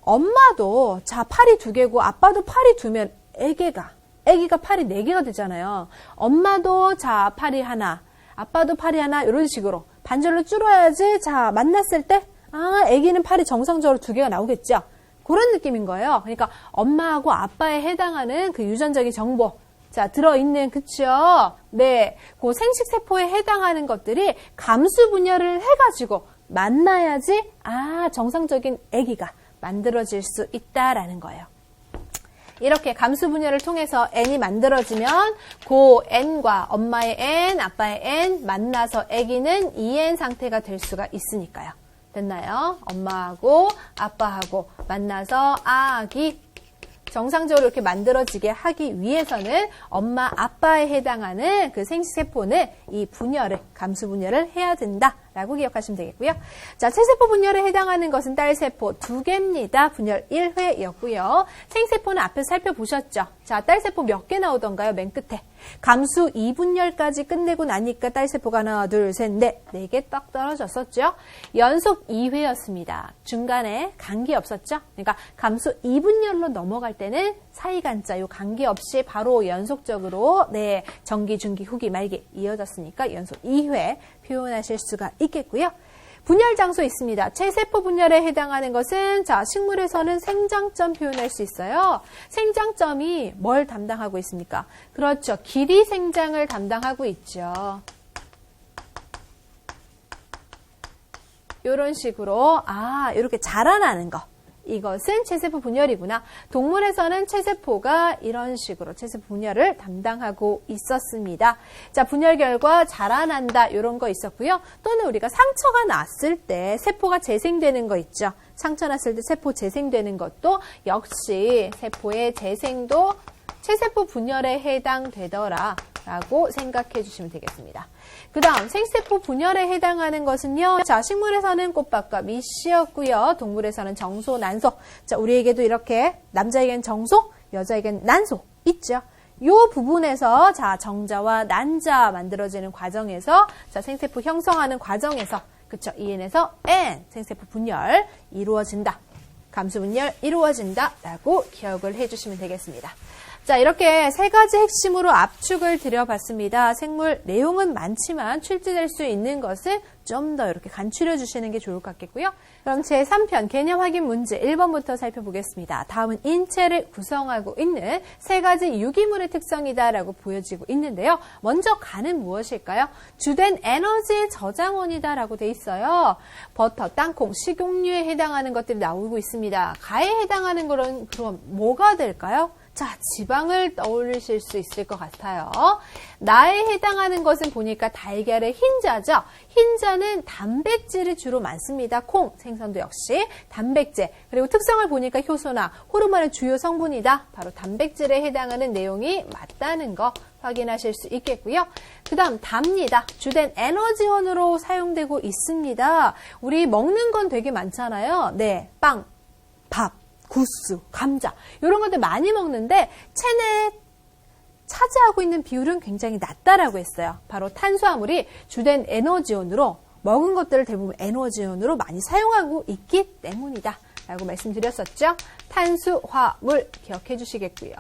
엄마도 자, 팔이 2개고 아빠도 팔이 2면 애기가 팔이 4개가 되잖아요. 엄마도 자, 팔이 하나, 아빠도 팔이 하나 이런 식으로 반절로 줄어야지 자, 만났을 때 애기는 팔이 정상적으로 2개가 나오겠죠. 그런 느낌인 거예요. 그러니까 엄마하고 아빠에 해당하는 그 유전적인 정보, 자, 들어있는, 그쵸? 네. 그 생식세포에 해당하는 것들이 감수 분열을 해가지고 만나야지, 정상적인 아기가 만들어질 수 있다라는 거예요. 이렇게 감수 분열을 통해서 N이 만들어지면 그 N과 엄마의 N, 아빠의 N 만나서 아기는 EN 상태가 될 수가 있으니까요. 됐나요? 엄마하고 아빠하고 만나서 아기 정상적으로 이렇게 만들어지게 하기 위해서는 엄마, 아빠에 해당하는 그 생식세포는 이 분열을, 감수 분열을 해야 된다라고 기억하시면 되겠고요. 자, 체세포 분열에 해당하는 것은 딸세포 2개입니다. 분열 1회였고요. 생세포는 앞에서 살펴보셨죠? 자, 딸세포 몇 개 나오던가요? 맨 끝에. 감수 2분열까지 끝내고 나니까 딸세포가 하나, 둘, 셋, 넷, 4개 딱 떨어졌었죠? 연속 2회였습니다. 중간에 간기 없었죠? 그러니까 감수 2분열로 넘어갈 때는 사이간자, 요 간기 없이 바로 연속적으로, 네, 전기, 중기, 후기, 말기 이어졌으니까 연속 2회 표현하실 수가 있겠고요. 분열 장소 있습니다. 체세포 분열에 해당하는 것은 자, 식물에서는 생장점 표현할 수 있어요. 생장점이 뭘 담당하고 있습니까? 그렇죠. 길이 생장을 담당하고 있죠. 이런 식으로 이렇게 자라나는 거. 이것은 체세포 분열이구나. 동물에서는 체세포가 이런 식으로 체세포 분열을 담당하고 있었습니다. 자, 분열 결과 자라난다 이런 거 있었고요. 또는 우리가 상처가 났을 때 세포가 재생되는 거 있죠. 상처 났을 때 세포 재생되는 것도 역시 세포의 재생도 체세포 분열에 해당되더라 라고 생각해 주시면 되겠습니다. 그 다음 생세포 분열에 해당하는 것은요. 자, 식물에서는 꽃밥과 미씨였고요. 동물에서는 정소, 난소. 자, 우리에게도 이렇게 남자에겐 정소, 여자에겐 난소 있죠. 요 부분에서 자, 정자와 난자 만들어지는 과정에서 자, 생세포 형성하는 과정에서 그쵸? EN에서 N 생세포 분열 이루어진다. 감수 분열 이루어진다 라고 기억을 해 주시면 되겠습니다. 자, 이렇게 세 가지 핵심으로 압축을 드려봤습니다. 생물 내용은 많지만 출제될 수 있는 것을 좀 더 이렇게 간추려 주시는 게 좋을 것 같겠고요. 그럼 제3편 개념 확인 문제 1번부터 살펴보겠습니다. 다음은 인체를 구성하고 있는 세 가지 유기물의 특성이다라고 보여지고 있는데요. 먼저 간은 무엇일까요? 주된 에너지의 저장원이다라고 돼 있어요. 버터, 땅콩, 식용유에 해당하는 것들이 나오고 있습니다. 가에 해당하는 거는 그럼 뭐가 될까요? 자, 지방을 떠올리실 수 있을 것 같아요. 나에 해당하는 것은 보니까 달걀의 흰자죠. 흰자는 단백질이 주로 많습니다. 콩 생선도 역시 단백질. 그리고 특성을 보니까 효소나 호르몬의 주요 성분이다. 바로 단백질에 해당하는 내용이 맞다는 거 확인하실 수 있겠고요. 그 다음 답니다. 주된 에너지원으로 사용되고 있습니다. 우리 먹는 건 되게 많잖아요. 네, 빵, 밥. 구스, 감자 이런 것들 많이 먹는데 체내에 차지하고 있는 비율은 굉장히 낮다라고 했어요. 바로 탄수화물이 주된 에너지원으로 먹은 것들을 대부분 에너지원으로 많이 사용하고 있기 때문이다 라고 말씀드렸었죠. 탄수화물 기억해 주시겠고요.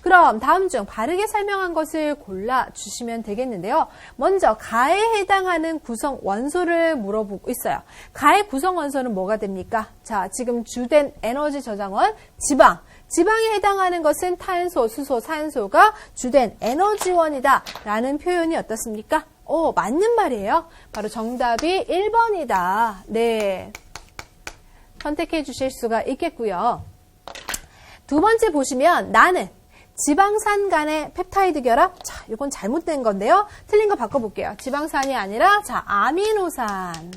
그럼 다음 중 바르게 설명한 것을 골라주시면 되겠는데요. 먼저 가에 해당하는 구성 원소를 물어보고 있어요. 가의 구성 원소는 뭐가 됩니까? 자, 지금 주된 에너지 저장원 지방. 지방에 해당하는 것은 탄소, 수소, 산소가 주된 에너지원이다 라는 표현이 어떻습니까? 맞는 말이에요. 바로 정답이 1번이다. 네. 선택해 주실 수가 있겠고요. 두 번째 보시면 나는 지방산 간의 펩타이드 결합. 자, 이건 잘못된 건데요. 틀린 거 바꿔볼게요. 지방산이 아니라 자, 아미노산.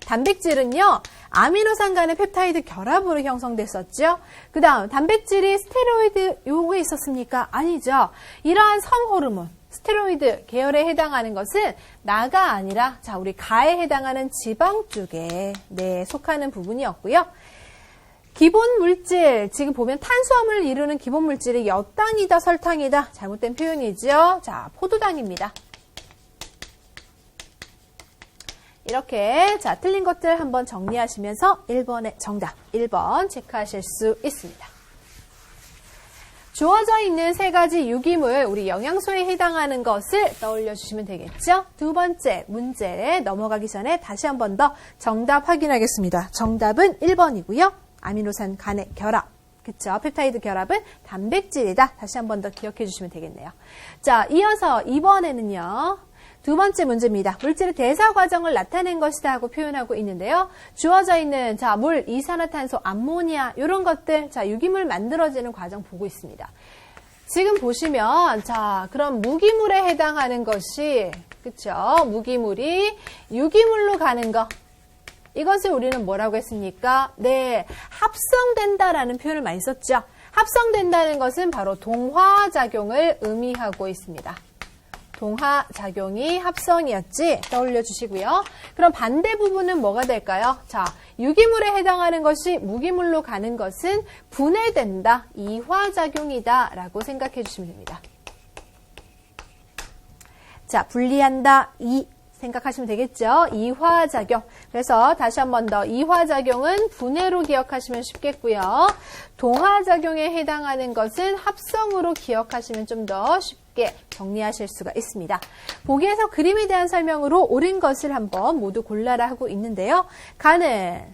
단백질은요. 아미노산 간의 펩타이드 결합으로 형성됐었죠. 그 다음 단백질이 스테로이드 요구에 있었습니까? 아니죠. 이러한 성호르몬. 스테로이드 계열에 해당하는 것은 나가 아니라 자, 우리 가에 해당하는 지방 쪽에 네, 속하는 부분이었고요. 기본 물질, 지금 보면 탄수화물을 이루는 기본 물질이 엿당이다, 설탕이다. 잘못된 표현이죠. 자, 포도당입니다. 이렇게 자, 틀린 것들 한번 정리하시면서 1번의 정답, 1번 체크하실 수 있습니다. 주어져 있는 세 가지 유기물, 우리 영양소에 해당하는 것을 떠올려 주시면 되겠죠? 두 번째 문제에 넘어가기 전에 다시 한 번 더 정답 확인하겠습니다. 정답은 1번이고요. 아미노산 간의 결합. 그쵸? 펩타이드 결합은 단백질이다. 다시 한 번 더 기억해 주시면 되겠네요. 자, 이어서 이번에는요. 두 번째 문제입니다. 물질의 대사 과정을 나타낸 것이다 하고 표현하고 있는데요. 주어져 있는 자, 물, 이산화탄소, 암모니아 이런 것들 자, 유기물 만들어지는 과정 보고 있습니다. 지금 보시면 자, 그럼 무기물에 해당하는 것이 그쵸? 무기물이 유기물로 가는 거. 이것을 우리는 뭐라고 했습니까? 네, 합성된다라는 표현을 많이 썼죠. 합성된다는 것은 바로 동화작용을 의미하고 있습니다. 동화작용이 합성이었지 떠올려 주시고요. 그럼 반대 부분은 뭐가 될까요? 자, 유기물에 해당하는 것이 무기물로 가는 것은 분해된다, 이화작용이다 라고 생각해 주시면 됩니다. 자, 분리한다, 생각하시면 되겠죠? 이화작용. 그래서 다시 한 번 더 이화작용은 분해로 기억하시면 쉽겠고요. 동화작용에 해당하는 것은 합성으로 기억하시면 좀 더 쉽게 정리하실 수가 있습니다. 보기에서 그림에 대한 설명으로 옳은 것을 한번 모두 골라라 하고 있는데요. 가는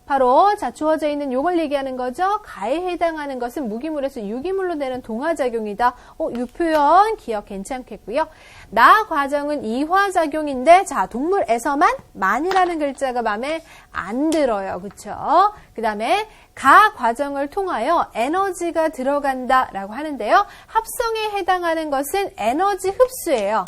바로 자 주어져 있는 요걸 얘기하는 거죠. 가에 해당하는 것은 무기물에서 유기물로 되는 동화작용이다. 이 표현 기억 괜찮겠고요. 나 과정은 이화작용인데 자 동물에서만 만이라는 글자가 마음에 안 들어요. 그렇죠? 그 다음에 가 과정을 통하여 에너지가 들어간다라고 하는데요. 합성에 해당하는 것은 에너지 흡수예요.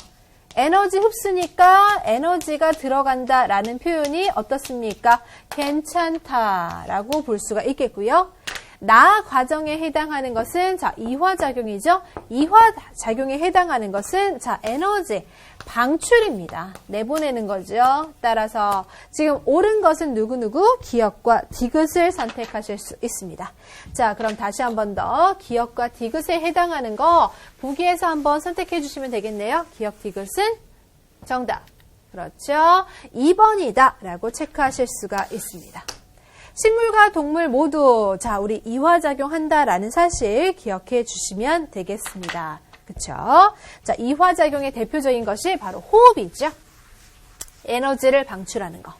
에너지 흡수니까 에너지가 들어간다라는 표현이 어떻습니까? 괜찮다라고 볼 수가 있겠고요. 나 과정에 해당하는 것은 자 이화작용이죠. 이화작용에 해당하는 것은 자 에너지 방출입니다. 내보내는 거죠. 따라서 지금 옳은 것은 누구누구 기억과 디귿을 선택하실 수 있습니다. 자 그럼 다시 한 번 더 기억과 디귿에 해당하는 거 보기에서 한번 선택해 주시면 되겠네요. 기억 디귿은 정답. 그렇죠. 2번이다 라고 체크하실 수가 있습니다. 식물과 동물 모두 자 우리 이화작용한다라는 사실 기억해 주시면 되겠습니다. 그쵸? 자 이화작용의 대표적인 것이 바로 호흡이죠. 에너지를 방출하는 거.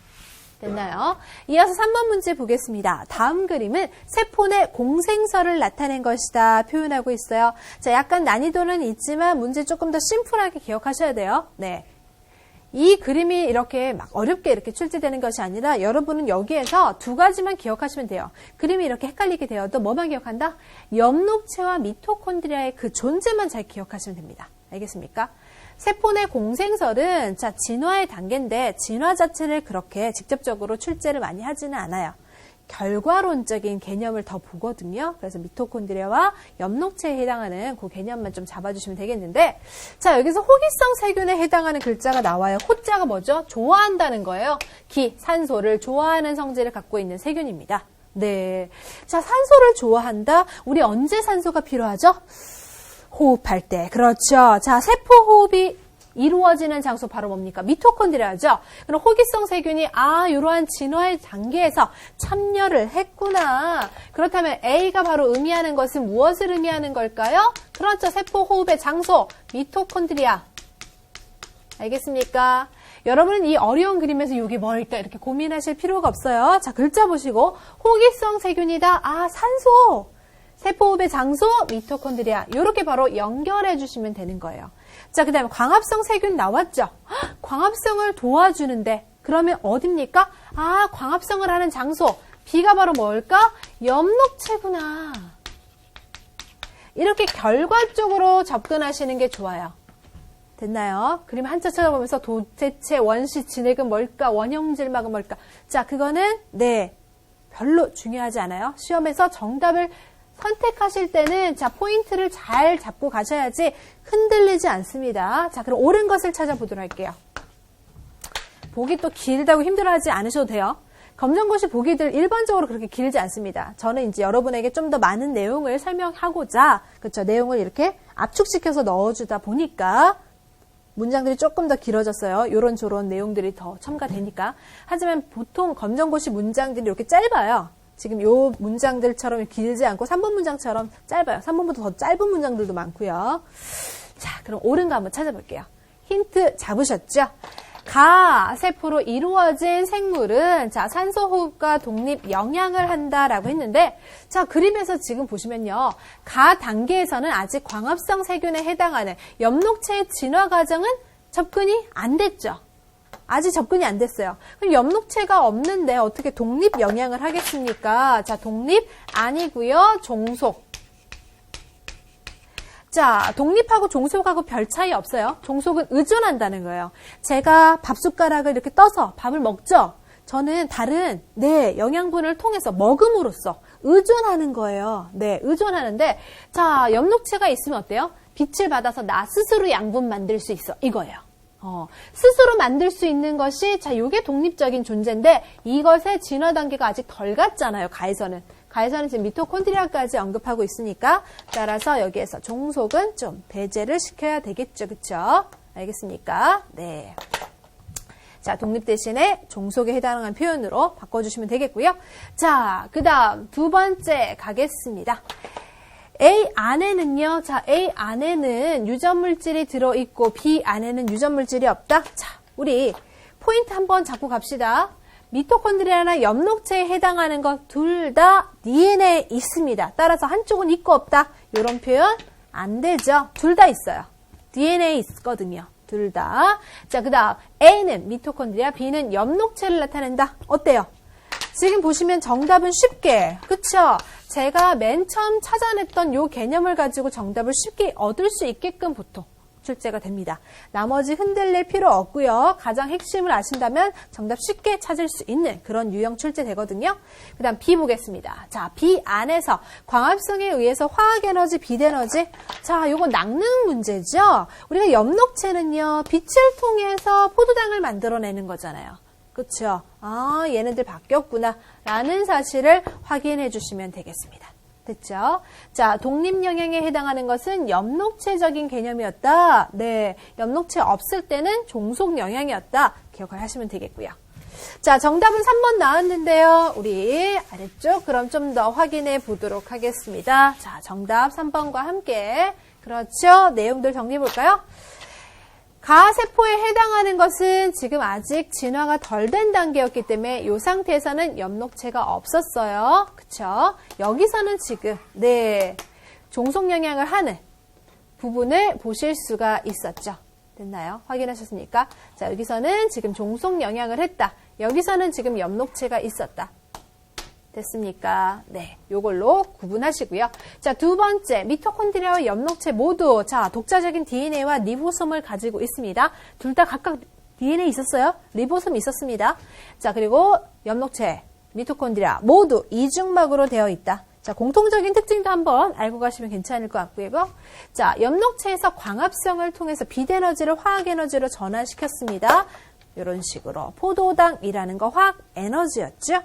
됐나요? 이어서 3번 문제 보겠습니다. 다음 그림은 세포 내 공생설을 나타낸 것이다 표현하고 있어요. 자 약간 난이도는 있지만 문제 조금 더 심플하게 기억하셔야 돼요. 네. 이 그림이 이렇게 막 어렵게 이렇게 출제되는 것이 아니라 여러분은 여기에서 두 가지만 기억하시면 돼요. 그림이 이렇게 헷갈리게 되어도 뭐만 기억한다? 엽록체와 미토콘드리아의 그 존재만 잘 기억하시면 됩니다. 알겠습니까? 세포 내 공생설은 자 진화의 단계인데 진화 자체를 그렇게 직접적으로 출제를 많이 하지는 않아요. 결과론적인 개념을 더 보거든요. 그래서 미토콘드리아와 엽록체에 해당하는 그 개념만 좀 잡아주시면 되겠는데 자 여기서 호기성 세균에 해당하는 글자가 나와요. 호자가 뭐죠? 좋아한다는 거예요. 기, 산소를 좋아하는 성질을 갖고 있는 세균입니다. 네, 자 산소를 좋아한다. 우리 언제 산소가 필요하죠? 호흡할 때. 그렇죠. 자 세포 호흡이 이루어지는 장소 바로 뭡니까? 미토콘드리아죠. 그럼 호기성 세균이 이러한 진화의 단계에서 참여를 했구나. 그렇다면 A가 바로 의미하는 것은 무엇을 의미하는 걸까요? 그렇죠. 세포 호흡의 장소 미토콘드리아. 알겠습니까? 여러분은 이 어려운 그림에서 이게 뭘까 이렇게 고민하실 필요가 없어요. 자 글자 보시고 호기성 세균이다. 산소. 세포 호흡의 장소 미토콘드리아. 이렇게 바로 연결해 주시면 되는 거예요. 자, 그 다음에 광합성 세균 나왔죠? 광합성을 도와주는데 그러면 어딥니까? 광합성을 하는 장소. B가 바로 뭘까? 엽록체구나. 이렇게 결과적으로 접근하시는 게 좋아요. 됐나요? 그림 한자 찾아보면서 도대체 원시 진액은 뭘까? 원형질막은 뭘까? 자, 그거는 네, 별로 중요하지 않아요. 시험에서 정답을 선택하실 때는 자 포인트를 잘 잡고 가셔야지 흔들리지 않습니다. 자 그럼 옳은 것을 찾아보도록 할게요. 보기 또 길다고 힘들어하지 않으셔도 돼요. 검정고시 보기들 일반적으로 그렇게 길지 않습니다. 저는 이제 여러분에게 좀 더 많은 내용을 설명하고자 그렇죠 내용을 이렇게 압축시켜서 넣어주다 보니까 문장들이 조금 더 길어졌어요. 요런저런 내용들이 더 첨가되니까. 하지만 보통 검정고시 문장들이 이렇게 짧아요. 지금 요 문장들처럼 길지 않고 3번 문장처럼 짧아요. 3번보다 더 짧은 문장들도 많고요. 자, 그럼 옳은 거 한번 찾아볼게요. 힌트 잡으셨죠? 가세포로 이루어진 생물은 자, 산소호흡과 독립 영양을 한다라고 했는데 자, 그림에서 지금 보시면요. 가 단계에서는 아직 광합성 세균에 해당하는 엽록체의 진화 과정은 접근이 안 됐죠. 아직 접근이 안 됐어요. 그럼 엽록체가 없는데 어떻게 독립 영양을 하겠습니까? 자, 독립 아니고요. 종속. 자, 독립하고 종속하고 별 차이 없어요. 종속은 의존한다는 거예요. 제가 밥숟가락을 이렇게 떠서 밥을 먹죠. 저는 다른 영양분을 통해서 먹음으로써 의존하는 거예요. 네, 의존하는데 자, 엽록체가 있으면 어때요? 빛을 받아서 나 스스로 양분 만들 수 있어. 이거예요. 스스로 만들 수 있는 것이 자, 요게 독립적인 존재인데 이것의 진화 단계가 아직 덜 갔잖아요. 가에서는 지금 미토콘드리아까지 언급하고 있으니까 따라서 여기에서 종속은 좀 배제를 시켜야 되겠죠. 그쵸? 알겠습니까? 네. 자, 독립 대신에 종속에 해당하는 표현으로 바꿔주시면 되겠고요. 자, 그 다음 두 번째 가겠습니다. A 안에는요. 자, A 안에는 유전물질이 들어있고 B 안에는 유전물질이 없다. 자, 우리 포인트 한번 잡고 갑시다. 미토콘드리아나 엽록체에 해당하는 것 둘 다 DNA에 있습니다. 따라서 한쪽은 있고 없다. 이런 표현 안 되죠. 둘 다 있어요. DNA에 있거든요. 둘 다. 자, 그 다음 A는 미토콘드리아, B는 엽록체를 나타낸다. 어때요? 지금 보시면 정답은 쉽게, 그쵸? 제가 맨 처음 찾아냈던 요 개념을 가지고 정답을 쉽게 얻을 수 있게끔 보통 출제가 됩니다. 나머지 흔들릴 필요 없고요. 가장 핵심을 아신다면 정답 쉽게 찾을 수 있는 그런 유형 출제 되거든요. 그 다음 B 보겠습니다. 자, B 안에서 광합성에 의해서 화학에너지, 빛에너지. 자, 요거 낚는 문제죠. 우리가 엽록체는요. 빛을 통해서 포도당을 만들어내는 거잖아요. 그쵸? 아, 얘네들 바뀌었구나. 라는 사실을 확인해 주시면 되겠습니다. 됐죠? 자, 독립영양에 해당하는 것은 엽록체적인 개념이었다. 네, 엽록체 없을 때는 종속영양이었다. 기억을 하시면 되겠고요. 자, 정답은 3번 나왔는데요. 우리 아래쪽 그럼 좀 더 확인해 보도록 하겠습니다. 자, 정답 3번과 함께 그렇죠? 내용들 정리해 볼까요? 가세포에 해당하는 것은 지금 아직 진화가 덜 된 단계였기 때문에 이 상태에서는 엽록체가 없었어요. 그쵸? 여기서는 지금 종속 영양을 하는 부분을 보실 수가 있었죠. 됐나요? 확인하셨습니까? 자, 여기서는 지금 종속 영양을 했다. 여기서는 지금 엽록체가 있었다. 됐습니까? 네, 요걸로 구분하시고요. 자, 두 번째, 미토콘드리아와 엽록체 모두 자, 독자적인 DNA와 리보솜을 가지고 있습니다. 둘 다 각각 DNA 있었어요. 리보솜 있었습니다. 자, 그리고 엽록체, 미토콘드리아 모두 이중막으로 되어 있다. 자, 공통적인 특징도 한번 알고 가시면 괜찮을 것 같고요. 자, 엽록체에서 광합성을 통해서 빛에너지를 화학에너지로 전환시켰습니다. 이런 식으로 포도당이라는 거 화학에너지였죠.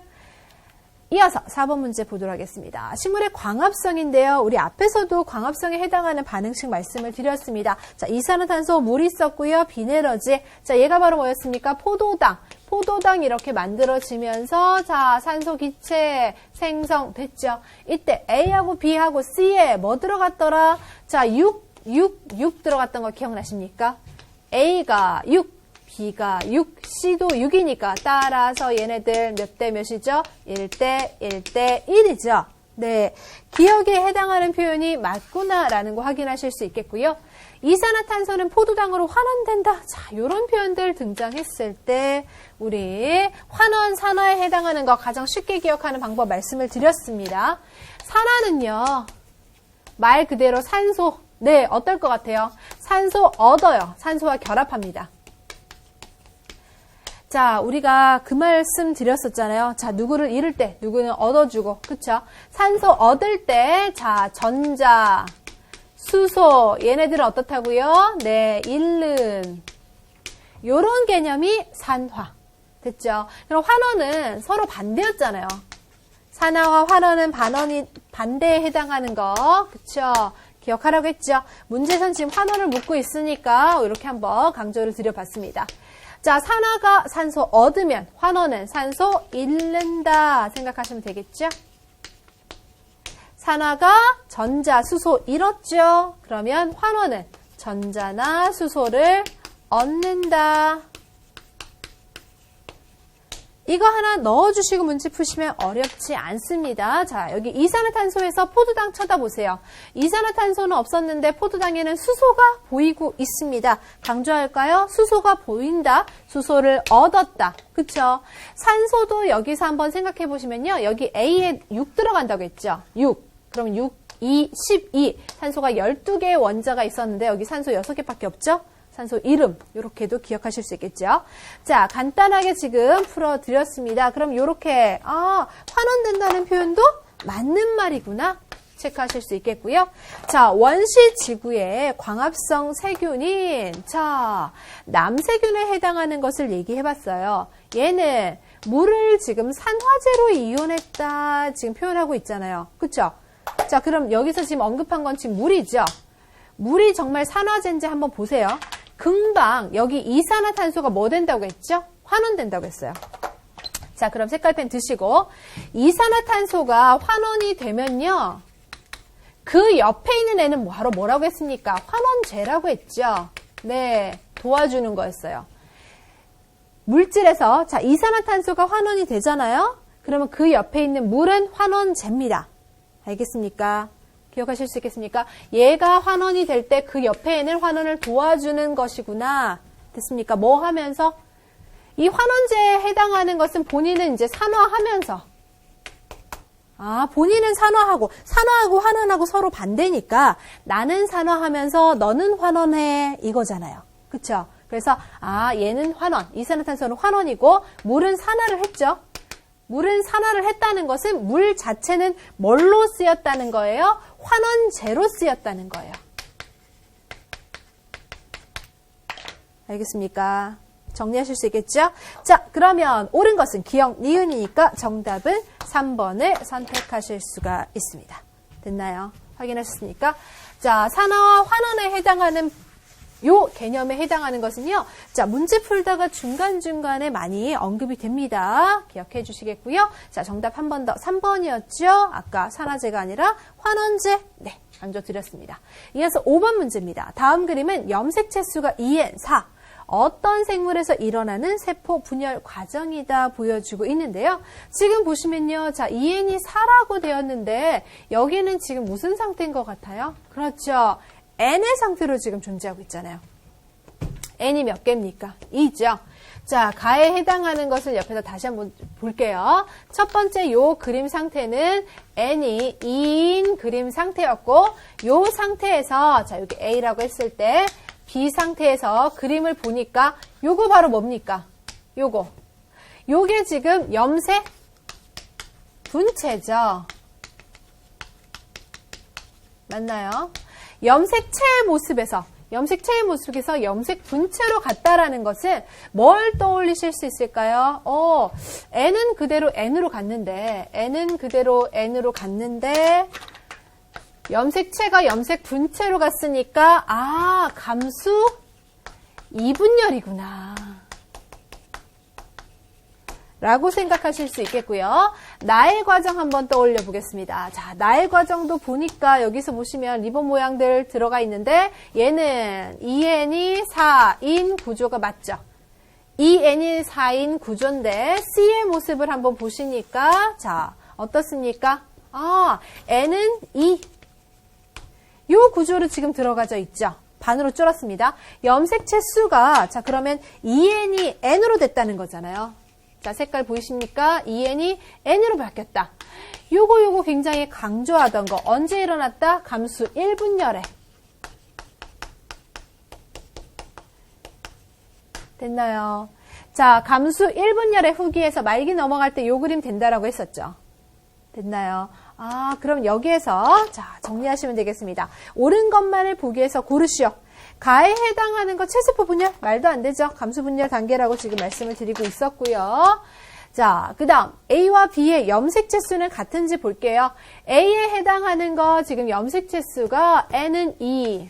이어서 4번 문제 보도록 하겠습니다. 식물의 광합성인데요. 우리 앞에서도 광합성에 해당하는 반응식 말씀을 드렸습니다. 자, 이산화탄소, 물이 있었고요. 빛에너지. 자, 얘가 바로 뭐였습니까? 포도당. 포도당 이렇게 만들어지면서 자, 산소 기체 생성됐죠. 이때 A하고 B하고 C에 뭐 들어갔더라? 자, 6 들어갔던 거 기억나십니까? A가 6. B가 6, C도 6이니까 따라서 얘네들 몇 대 몇이죠? 1대 1대 1이죠. 네, 기억에 해당하는 표현이 맞구나라는 거 확인하실 수 있겠고요. 이산화탄소는 포도당으로 환원된다. 자, 이런 표현들 등장했을 때 우리 환원, 산화에 해당하는 거 가장 쉽게 기억하는 방법 말씀을 드렸습니다. 산화는요. 말 그대로 산소. 네, 어떨 것 같아요? 산소 얻어요. 산소와 결합합니다. 자, 우리가 그 말씀 드렸었잖아요. 자, 누구를 잃을 때, 누구는 얻어주고, 그쵸? 산소 얻을 때, 자, 전자, 수소, 얘네들은 어떻다고요? 네, 잃는. 요런 개념이 산화. 됐죠? 그럼 환원은 서로 반대였잖아요. 산화와 환원은 반대에 해당하는 거, 그쵸? 기억하라고 했죠? 문제에선 지금 환원을 묻고 있으니까 이렇게 한번 강조를 드려봤습니다. 자, 산화가 산소 얻으면 환원은 산소 잃는다 생각하시면 되겠죠? 산화가 전자, 수소 잃었죠? 그러면 환원은 전자나 수소를 얻는다. 이거 하나 넣어주시고 문제 푸시면 어렵지 않습니다. 자, 여기 이산화탄소에서 포도당 쳐다보세요. 이산화탄소는 없었는데 포도당에는 수소가 보이고 있습니다. 강조할까요? 수소가 보인다. 수소를 얻었다. 그쵸? 산소도 여기서 한번 생각해 보시면요. 여기 A에 6 들어간다고 했죠? 6. 그럼 6, 2, 12. 산소가 12개의 원자가 있었는데 여기 산소 6개밖에 없죠? 산소 이름 이렇게도 기억하실 수 있겠죠. 자, 간단하게 지금 풀어드렸습니다. 그럼 이렇게 환원된다는 표현도 맞는 말이구나 체크하실 수 있겠고요. 자, 원시 지구의 광합성 세균인 남세균에 해당하는 것을 얘기해봤어요. 얘는 물을 지금 산화제로 이용했다 지금 표현하고 있잖아요. 그쵸? 자, 그럼 여기서 지금 언급한 건 지금 물이죠. 물이 정말 산화제인지 한번 보세요. 금방 여기 이산화탄소가 뭐 된다고 했죠? 환원된다고 했어요. 자, 그럼 색깔펜 드시고 이산화탄소가 환원이 되면요. 그 옆에 있는 애는 바로 뭐라고 했습니까? 환원제라고 했죠. 네, 도와주는 거였어요. 물질에서 이산화탄소가 환원이 되잖아요. 그러면 그 옆에 있는 물은 환원제입니다. 알겠습니까? 기억하실 수 있겠습니까? 얘가 환원이 될 때 그 옆에는 환원을 도와주는 것이구나. 됐습니까? 뭐 하면서? 이 환원제에 해당하는 것은 본인은 이제 산화하면서. 본인은 산화하고 환원하고 서로 반대니까 나는 산화하면서 너는 환원해. 이거잖아요. 그쵸? 그래서, 얘는 환원. 이산화탄소는 환원이고, 물은 산화를 했죠? 물은 산화를 했다는 것은 물 자체는 뭘로 쓰였다는 거예요? 환원제로 쓰였다는 거예요. 알겠습니까? 정리하실 수 있겠죠? 자, 그러면 옳은 것은 기억, 니은이니까 정답은 3번을 선택하실 수가 있습니다. 됐나요? 확인하셨습니까? 자, 산화와 환원에 해당하는 요 개념에 해당하는 것은요. 자, 문제 풀다가 중간중간에 많이 언급이 됩니다. 기억해 주시겠고요. 자, 정답 한 번 더. 3번이었죠? 아까 산화제가 아니라 환원제. 네, 강조 드렸습니다. 이어서 5번 문제입니다. 다음 그림은 염색체 수가 2N, 4. 어떤 생물에서 일어나는 세포 분열 과정이다 보여주고 있는데요. 지금 보시면요. 자, 2N이 4라고 되었는데 여기는 지금 무슨 상태인 것 같아요? 그렇죠. N의 상태로 지금 존재하고 있잖아요. N이 몇 개입니까? 2죠. 자, 가에 해당하는 것을 옆에서 다시 한번 볼게요. 첫 번째 요 그림 상태는 N이 2인 그림 상태였고 요 상태에서 자, 여기 A라고 했을 때 B 상태에서 그림을 보니까 요거 바로 뭡니까? 요게 지금 염색 분체죠. 맞나요? 염색체의 모습에서 염색 분체로 갔다라는 것은 뭘 떠올리실 수 있을까요? N은 그대로 N으로 갔는데 염색체가 염색 분체로 갔으니까 감수 2분열이구나 라고 생각하실 수 있겠고요. 나일 과정 한번 떠올려 보겠습니다. 자, 나일 과정도 보니까 여기서 보시면 리본 모양들 들어가 있는데 얘는 2N이 4인 구조가 맞죠? 2N이 4인 구조인데 C의 모습을 한번 보시니까 자, 어떻습니까? N은 2. 요 구조로 지금 들어가져 있죠? 반으로 줄었습니다. 염색체 수가 자, 그러면 2N이 N으로 됐다는 거잖아요. 자, 색깔 보이십니까? 2N이 N으로 바뀌었다. 요거 굉장히 강조하던 거. 언제 일어났다? 감수 1분열에. 됐나요? 자, 감수 1분열의 후기에서 말기 넘어갈 때 요 그림 된다라고 했었죠. 됐나요? 그럼 여기에서 자, 정리하시면 되겠습니다. 옳은 것만을 보기 위해서 고르시오. 가에 해당하는 거 채세포 분열? 말도 안 되죠. 감수 분열 단계라고 지금 말씀을 드리고 있었고요. 자, 그 다음 A와 B의 염색체 수는 같은지 볼게요. A에 해당하는 거 지금 염색체 수가 N은 2.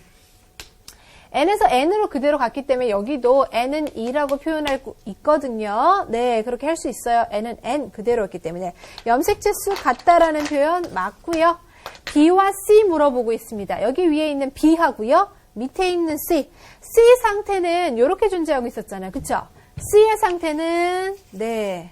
n에서 n으로 그대로 갔기 때문에 여기도 n은 2라고 표현할 수 있거든요. 네, 그렇게 할 수 있어요. n은 n 그대로였기 때문에. 염색체수 같다라는 표현 맞고요. B와 C 물어보고 있습니다. 여기 위에 있는 B하고요. 밑에 있는 C. C 상태는 이렇게 존재하고 있었잖아요. 그쵸? C의 상태는 네,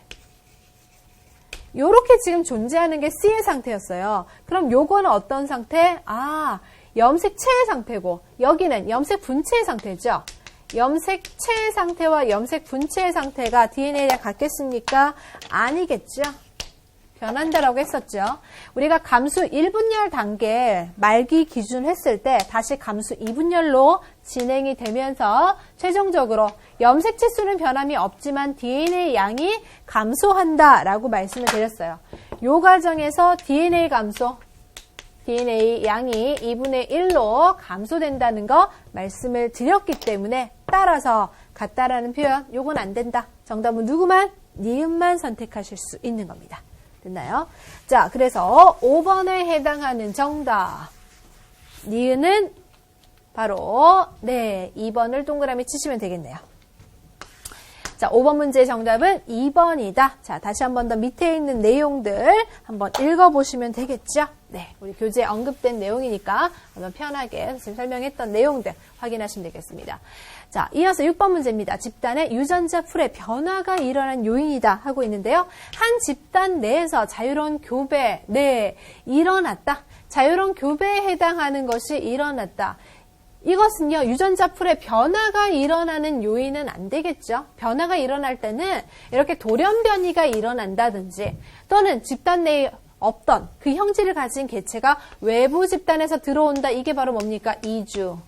요렇게 지금 존재하는 게 C의 상태였어요. 그럼 요거는 어떤 상태? 아, 염색체의 상태고 여기는 염색 분체의 상태죠. 염색체의 상태와 염색 분체의 상태가 DNA랑 같겠습니까? 아니겠죠. 변한다라고 했었죠. 우리가 감수 1분열 단계 말기 기준 했을 때 다시 감수 2분열로 진행이 되면서 최종적으로 염색체 수는 변함이 없지만 DNA 양이 감소한다라고 말씀을 드렸어요. 이 과정에서 DNA 감소, DNA 양이 2분의 1로 감소된다는 거 말씀을 드렸기 때문에 따라서 같다라는 표현, 요건 안 된다. 정답은 누구만? 니은만 선택하실 수 있는 겁니다. 됐나요? 자, 그래서 5번에 해당하는 정답. 니은은 바로, 네, 2번을 동그라미 치시면 되겠네요. 자, 5번 문제의 정답은 2번이다. 자, 다시 한 번 더 밑에 있는 내용들 한번 읽어보시면 되겠죠? 네, 우리 교재에 언급된 내용이니까 한번 편하게 선생님 설명했던 내용들 확인하시면 되겠습니다. 자, 이어서 6번 문제입니다. 집단의 유전자 풀의 변화가 일어난 요인이다 하고 있는데요. 한 집단 내에서 자유로운 교배, 네, 일어났다. 자유로운 교배에 해당하는 것이 일어났다. 이것은요, 유전자 풀의 변화가 일어나는 요인은 안 되겠죠. 변화가 일어날 때는 이렇게 돌연변이가 일어난다든지 또는 집단 내에 없던 그 형질을 가진 개체가 외부 집단에서 들어온다. 이게 바로 뭡니까? 이주.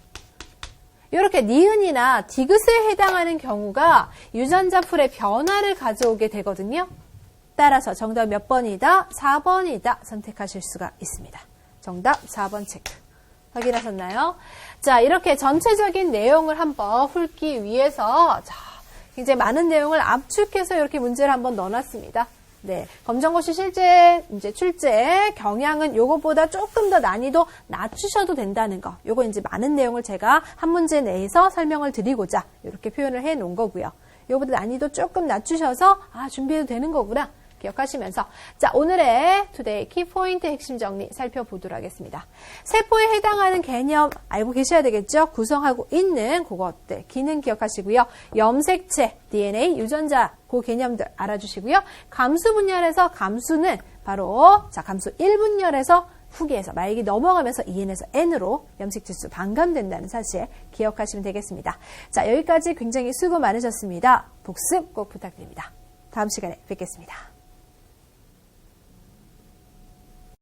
이렇게 니은이나 디귿에 해당하는 경우가 유전자 풀의 변화를 가져오게 되거든요. 따라서 정답 몇 번이다? 4번이다. 선택하실 수가 있습니다. 정답 4번 체크. 확인하셨나요? 자, 이렇게 전체적인 내용을 한번 훑기 위해서 자, 굉장히 많은 내용을 압축해서 이렇게 문제를 한번 넣어놨습니다. 네, 검정고시 실제 이제 출제 경향은 요거보다 조금 더 난이도 낮추셔도 된다는 거. 요거 이제 많은 내용을 제가 한 문제 내에서 설명을 드리고자 이렇게 표현을 해 놓은 거고요. 요거보다 난이도 조금 낮추셔서 아, 준비해도 되는 거구나. 기억하시면서 자, 오늘의 투데이 키포인트 핵심 정리 살펴보도록 하겠습니다. 세포에 해당하는 개념 알고 계셔야 되겠죠? 구성하고 있는 그것들 기능 기억하시고요. 염색체, DNA, 유전자 그 개념들 알아주시고요. 감수 분열에서 감수는 바로 자, 감수 1분열에서 후기에서 말기 넘어가면서 2n에서 n으로 염색체 수 반감된다는 사실 기억하시면 되겠습니다. 자, 여기까지 굉장히 수고 많으셨습니다. 복습 꼭 부탁드립니다. 다음 시간에 뵙겠습니다.